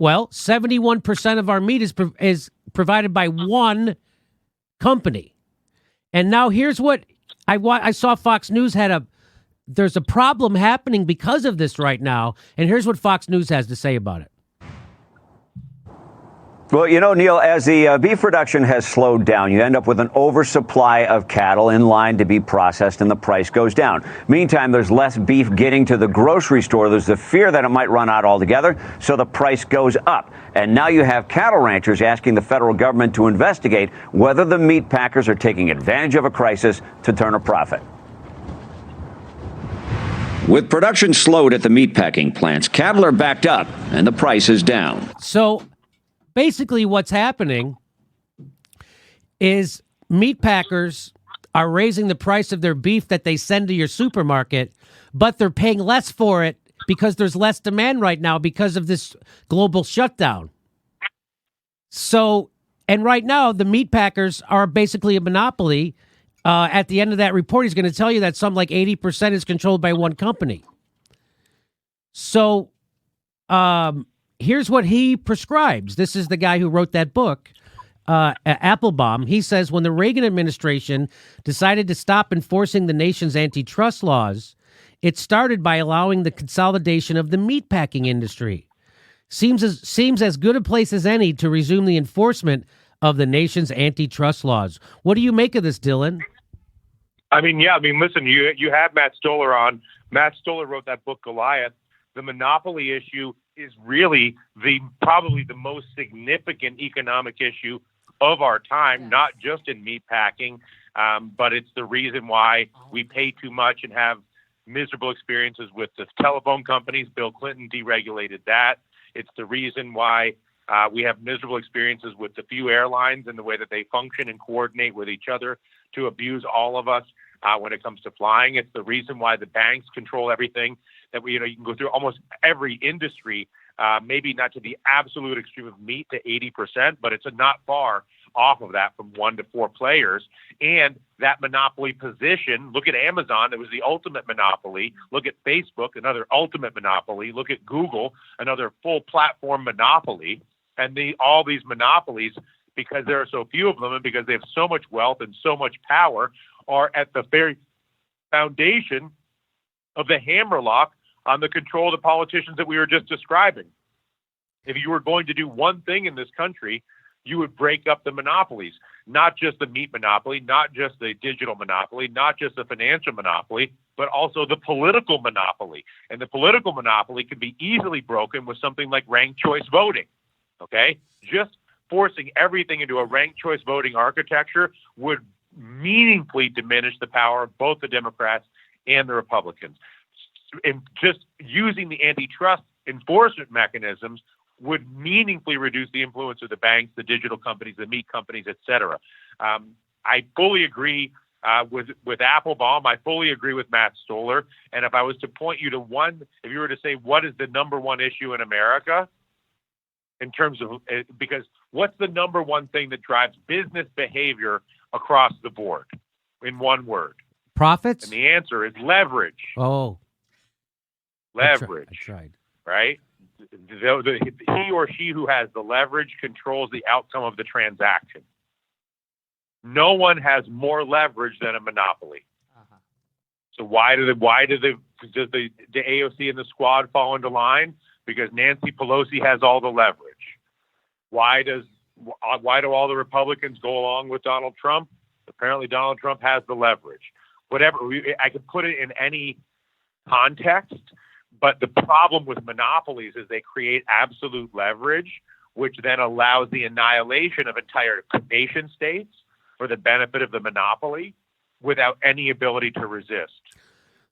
71% of our meat is provided by one company. And now here's what I saw Fox News there's a problem happening because of this right now. And here's what Fox News has to say about it. Well, Neil, as the beef production has slowed down, you end up with an oversupply of cattle in line to be processed and the price goes down. Meantime, there's less beef getting to the grocery store. There's the fear that it might run out altogether, so the price goes up. And now you have cattle ranchers asking the federal government to investigate whether the meat packers are taking advantage of a crisis to turn a profit. With production slowed at the meatpacking plants, cattle are backed up and the price is down. So basically what's happening is meat packers are raising the price of their beef that they send to your supermarket, but they're paying less for it because there's less demand right now because of this global shutdown. So, and right now the meat packers are basically a monopoly. At the end of that report, he's going to tell you that some like 80% is controlled by one company. So, here's what he prescribes. This is the guy who wrote that book, Applebaum. He says, when the Reagan administration decided to stop enforcing the nation's antitrust laws, it started by allowing the consolidation of the meatpacking industry. seems as good a place as any to resume the enforcement of the nation's antitrust laws. What do you make of this, Dylan? Listen, you have Matt Stoller on. Matt Stoller wrote that book, Goliath. The monopoly issue is really probably the most significant economic issue of our time, not just in meatpacking, but it's the reason why we pay too much and have miserable experiences with the telephone companies. Bill Clinton deregulated that. It's the reason why we have miserable experiences with the few airlines and the way that they function and coordinate with each other to abuse all of us when it comes to flying. It's the reason why the banks control everything. That you can go through almost every industry, maybe not to the absolute extreme of meat to 80%, but it's not far off of that from 1 to 4 players. And that monopoly position, look at Amazon, it was the ultimate monopoly. Look at Facebook, another ultimate monopoly. Look at Google, another full platform monopoly. And all these monopolies, because there are so few of them and because they have so much wealth and so much power, are at the very foundation of the hammerlock on the control of the politicians that we were just describing. If you were going to do one thing in this country, you would break up the monopolies, not just the meat monopoly, not just the digital monopoly, not just the financial monopoly, but also the political monopoly. And the political monopoly can be easily broken with something like ranked choice voting. Okay? Just forcing everything into a ranked choice voting architecture would meaningfully diminish the power of both the Democrats and the Republicans. And just using the antitrust enforcement mechanisms would meaningfully reduce the influence of the banks, the digital companies, the meat companies, et cetera. I fully agree with Applebaum. I fully agree with Matt Stoller. And if I was to point you to one, if you were to say what is the number one issue in America, in terms of, because what's the number one thing that drives business behavior across the board in one word? Profits? And the answer is leverage. Oh. Leverage. I tried. Right? He or she who has the leverage controls the outcome of the transaction. No one has more leverage than a monopoly. Uh-huh. So does the AOC and the squad fall into line? Because Nancy Pelosi has all the leverage. Why do all the Republicans go along with Donald Trump? Apparently Donald Trump has the leverage. Whatever, I could put it in any context, but the problem with monopolies is they create absolute leverage, which then allows the annihilation of entire nation states for the benefit of the monopoly without any ability to resist.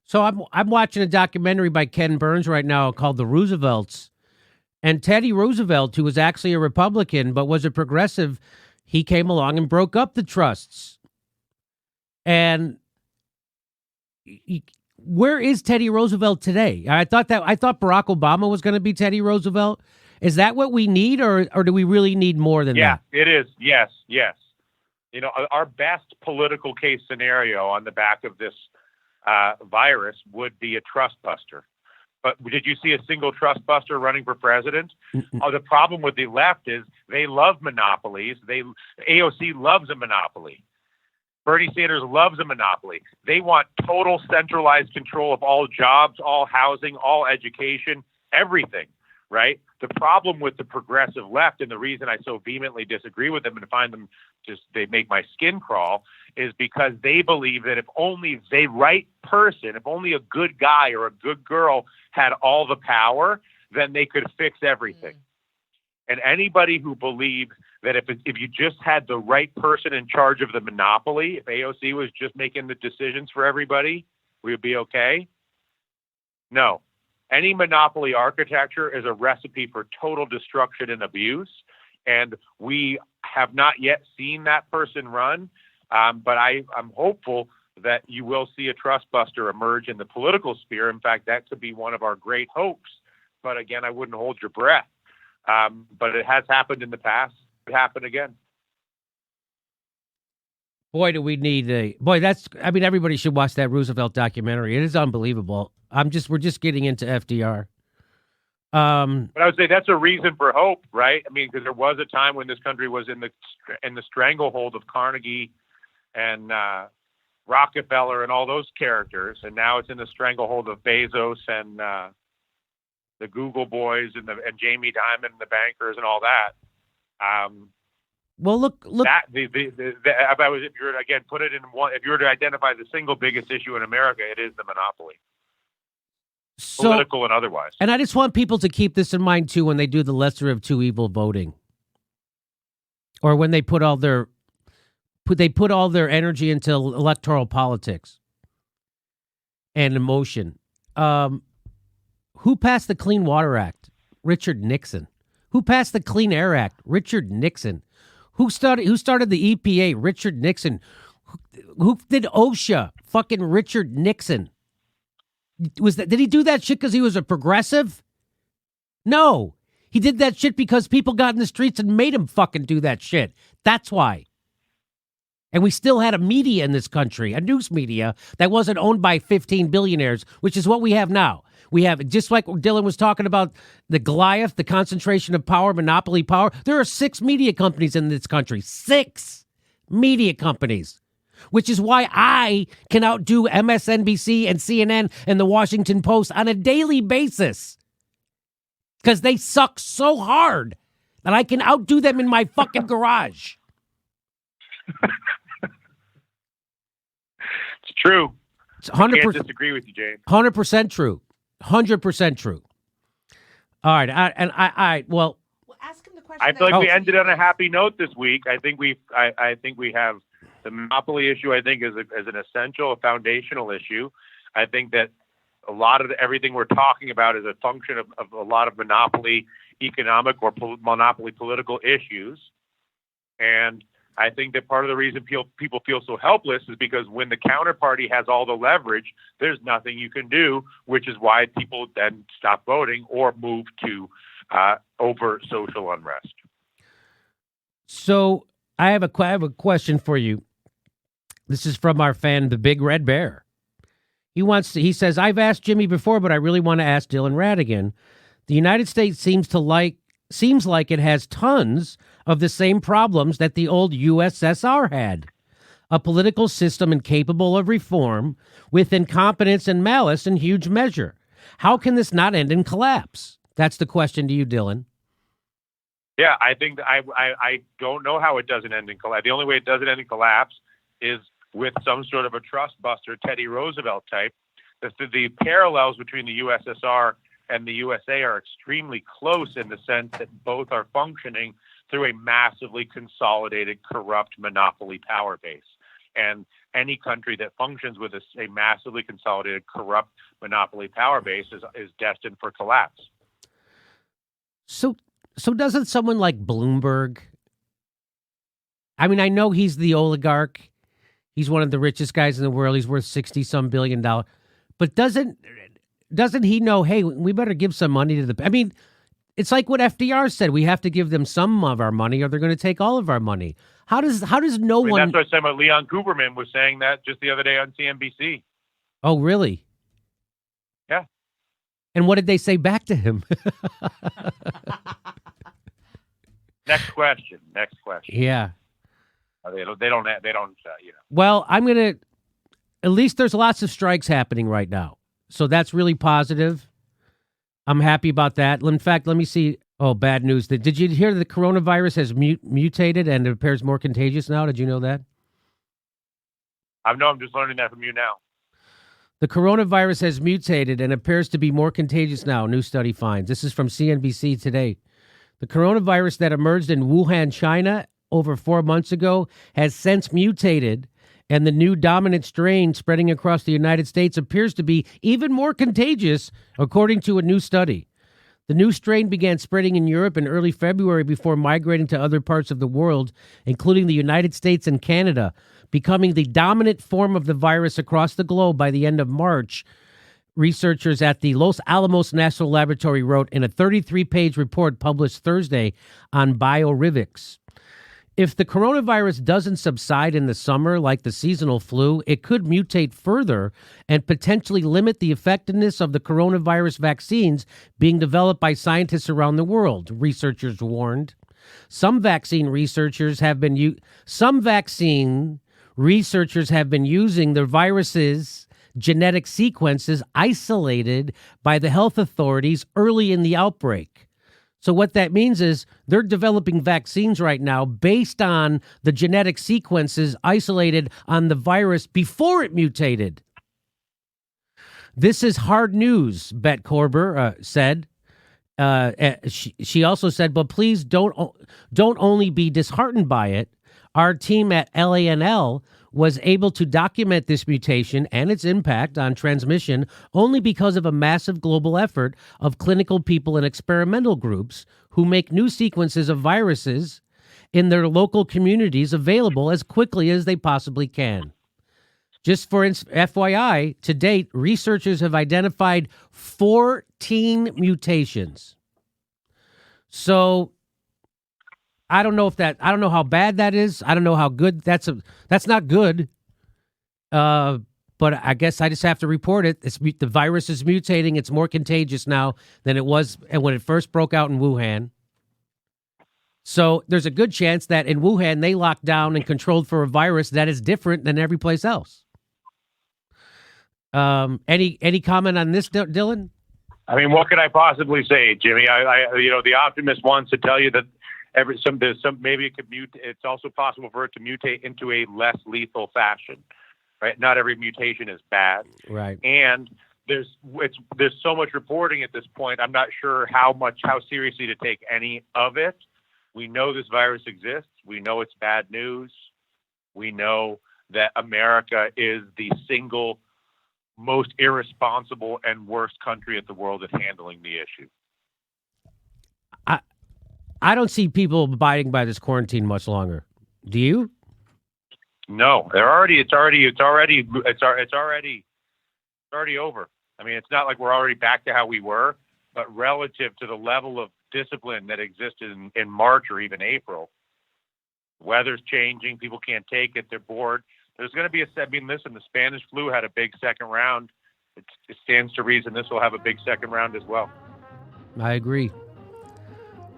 So I'm watching a documentary by Ken Burns right now called The Roosevelts. And Teddy Roosevelt, who was actually a Republican but was a progressive, he came along and broke up the trusts. And where is Teddy Roosevelt today? I thought Barack Obama was going to be Teddy Roosevelt. Is that what we need, or do we really need more than that? Yeah, it is. Yes. Our best political case scenario on the back of this virus would be a trust buster. But did you see a single trust buster running for president? The problem with the left is they love monopolies. AOC loves a monopoly. Bernie Sanders loves a monopoly. They want total centralized control of all jobs, all housing, all education, everything, right? The problem with the progressive left, and the reason I so vehemently disagree with them and find them they make my skin crawl, is because they believe that if only the right person, if only a good guy or a good girl had all the power, then they could fix everything. And anybody who believes that if you just had the right person in charge of the monopoly, if AOC was just making the decisions for everybody, we would be okay. No. Any monopoly architecture is a recipe for total destruction and abuse. And we have not yet seen that person run. But I'm hopeful that you will see a trust buster emerge in the political sphere. In fact, that could be one of our great hopes. But again, I wouldn't hold your breath. But it has happened in the past. It happened again. Boy, do we need everybody should watch that Roosevelt documentary. It is unbelievable. We're just getting into FDR. But I would say that's a reason for hope, right? I mean, because there was a time when this country was in the stranglehold of Carnegie and Rockefeller and all those characters, and now it's in the stranglehold of Bezos and the Google boys and Jamie Dimon and the bankers and all that. Well, look. That if you were to, again, put it in one, if you were to identify the single biggest issue in America, it is the monopoly, political and otherwise. And I just want people to keep this in mind too when they do the lesser of two evil voting, or when they put all their energy into electoral politics and emotion. Who passed the Clean Water Act? Richard Nixon. Who passed the Clean Air Act? Richard Nixon. Who started the EPA? Richard Nixon. Who did OSHA? Fucking Richard Nixon. Did he do that shit because he was a progressive? No. He did that shit because people got in the streets and made him fucking do that shit. That's why. And we still had a media in this country, a news media that wasn't owned by 15 billionaires, which is what we have now. We have, just like Dylan was talking about, the Goliath, the concentration of power, monopoly power. There are 6 media companies in this country. 6 media companies. Which is why I can outdo MSNBC and CNN and the Washington Post on a daily basis. Because they suck so hard that I can outdo them in my fucking garage. It's true. It's 100%. I can't disagree with you, James. 100% true. 100% true. All right. Well, ask him the question. I feel like we ended on a happy note this week. I think we have the monopoly issue. I think is an essential, a foundational issue. I think that a lot of everything we're talking about is a function of a lot of monopoly economic or monopoly political issues. And I think that part of the reason people feel so helpless is because when the counterparty has all the leverage, there's nothing you can do, which is why people then stop voting or move to overt social unrest. So I have a question for you. This is from our fan, the Big Red Bear. He says, I've asked Jimmy before, but I really want to ask Dylan Ratigan. The United States seems like it has tons of the same problems that the old USSR had. A political system incapable of reform, with incompetence and malice in huge measure. How can this not end in collapse? That's the question to you, Dylan. Yeah, I think I don't know how it doesn't end in collapse. The only way it doesn't end in collapse is with some sort of a trust buster, Teddy Roosevelt type. The parallels between the USSR and the USA are extremely close in the sense that both are functioning through a massively consolidated, corrupt monopoly power base. And any country that functions with a massively consolidated, corrupt monopoly power base is destined for collapse. So doesn't someone like Bloomberg, I mean, I know he's the oligarch. He's one of the richest guys in the world. He's worth $60-some billion. But doesn't he know, hey, we better give some money to the... I mean, it's like what FDR said. We have to give them some of our money or they're going to take all of our money. How does no one... That's what I was saying about Leon Cooperman was saying that just the other day on CNBC. Oh, really? Yeah. And what did they say back to him? Next question. Yeah. They don't. Well, I'm gonna. At least there's lots of strikes happening right now, so that's really positive. I'm happy about that. In fact, let me see. Oh, bad news! Did you hear that the coronavirus has mutated and it appears more contagious now? Did you know that? I'm just learning that from you now. The coronavirus has mutated and appears to be more contagious now. New study finds. This is from CNBC today. The coronavirus that emerged in Wuhan, China, over 4 months ago, has since mutated, and the new dominant strain spreading across the United States appears to be even more contagious, according to a new study. The new strain began spreading in Europe in early February before migrating to other parts of the world, including the United States and Canada, becoming the dominant form of the virus across the globe by the end of March. Researchers at the Los Alamos National Laboratory wrote in a 33-page report published Thursday on BioRivix. If the coronavirus doesn't subside in the summer like the seasonal flu, it could mutate further and potentially limit the effectiveness of the coronavirus vaccines being developed by scientists around the world, researchers warned. Some vaccine researchers have been using the virus's genetic sequences isolated by the health authorities early in the outbreak. So what that means is they're developing vaccines right now based on the genetic sequences isolated on the virus before it mutated. This is hard news, Bet Korber said. She also said, but please don't only be disheartened by it. Our team at LANL was able to document this mutation and its impact on transmission only because of a massive global effort of clinical people and experimental groups who make new sequences of viruses in their local communities available as quickly as they possibly can. Just for FYI, to date, researchers have identified 14 mutations. So I don't know how bad that is. I don't know how good that's not good. But I guess I just have to report it. The virus is mutating. It's more contagious now than it was when it first broke out in Wuhan. So there's a good chance that in Wuhan they locked down and controlled for a virus that is different than every place else. Any comment on this, Dylan? I mean, what could I possibly say, Jimmy? I the optimist wants to tell you that maybe it could it's also possible for it to mutate into a less lethal fashion, right? Not every mutation is bad, right? And there's so much reporting at this point. I'm not sure how seriously to take any of it. We know this virus exists. We know it's bad news. We know that America is the single most irresponsible and worst country in the world at handling the issue. I don't see people abiding by this quarantine much longer. Do you? No, it's already over. I mean, it's not like we're already back to how we were, but relative to the level of discipline that existed in March or even April, weather's changing. People can't take it. They're bored. There's going to be listen, the Spanish flu had a big second round. It stands to reason this will have a big second round as well. I agree.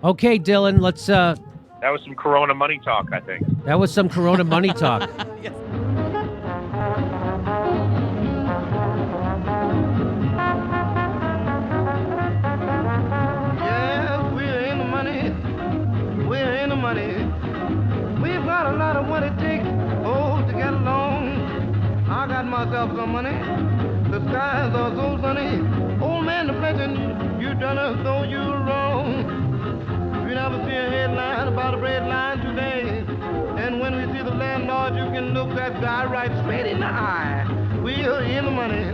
Okay, Dylan, let's... That was some Corona money talk, I think. That was some Corona money talk. Yes. Yeah, we're in the money. We're in the money. We've got a lot of what it takes, to get along. I got myself some money. The skies are so sunny. Old man, the blessing, you done us though you wrong. We never see a headline about a bread line today. And when we see the landlord, you can look that guy right straight in the eye. We're in the money.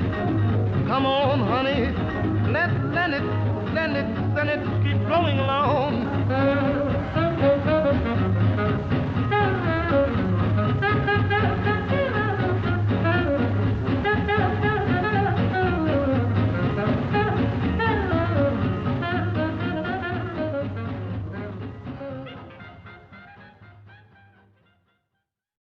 Come on, honey. Let it keep flowing along.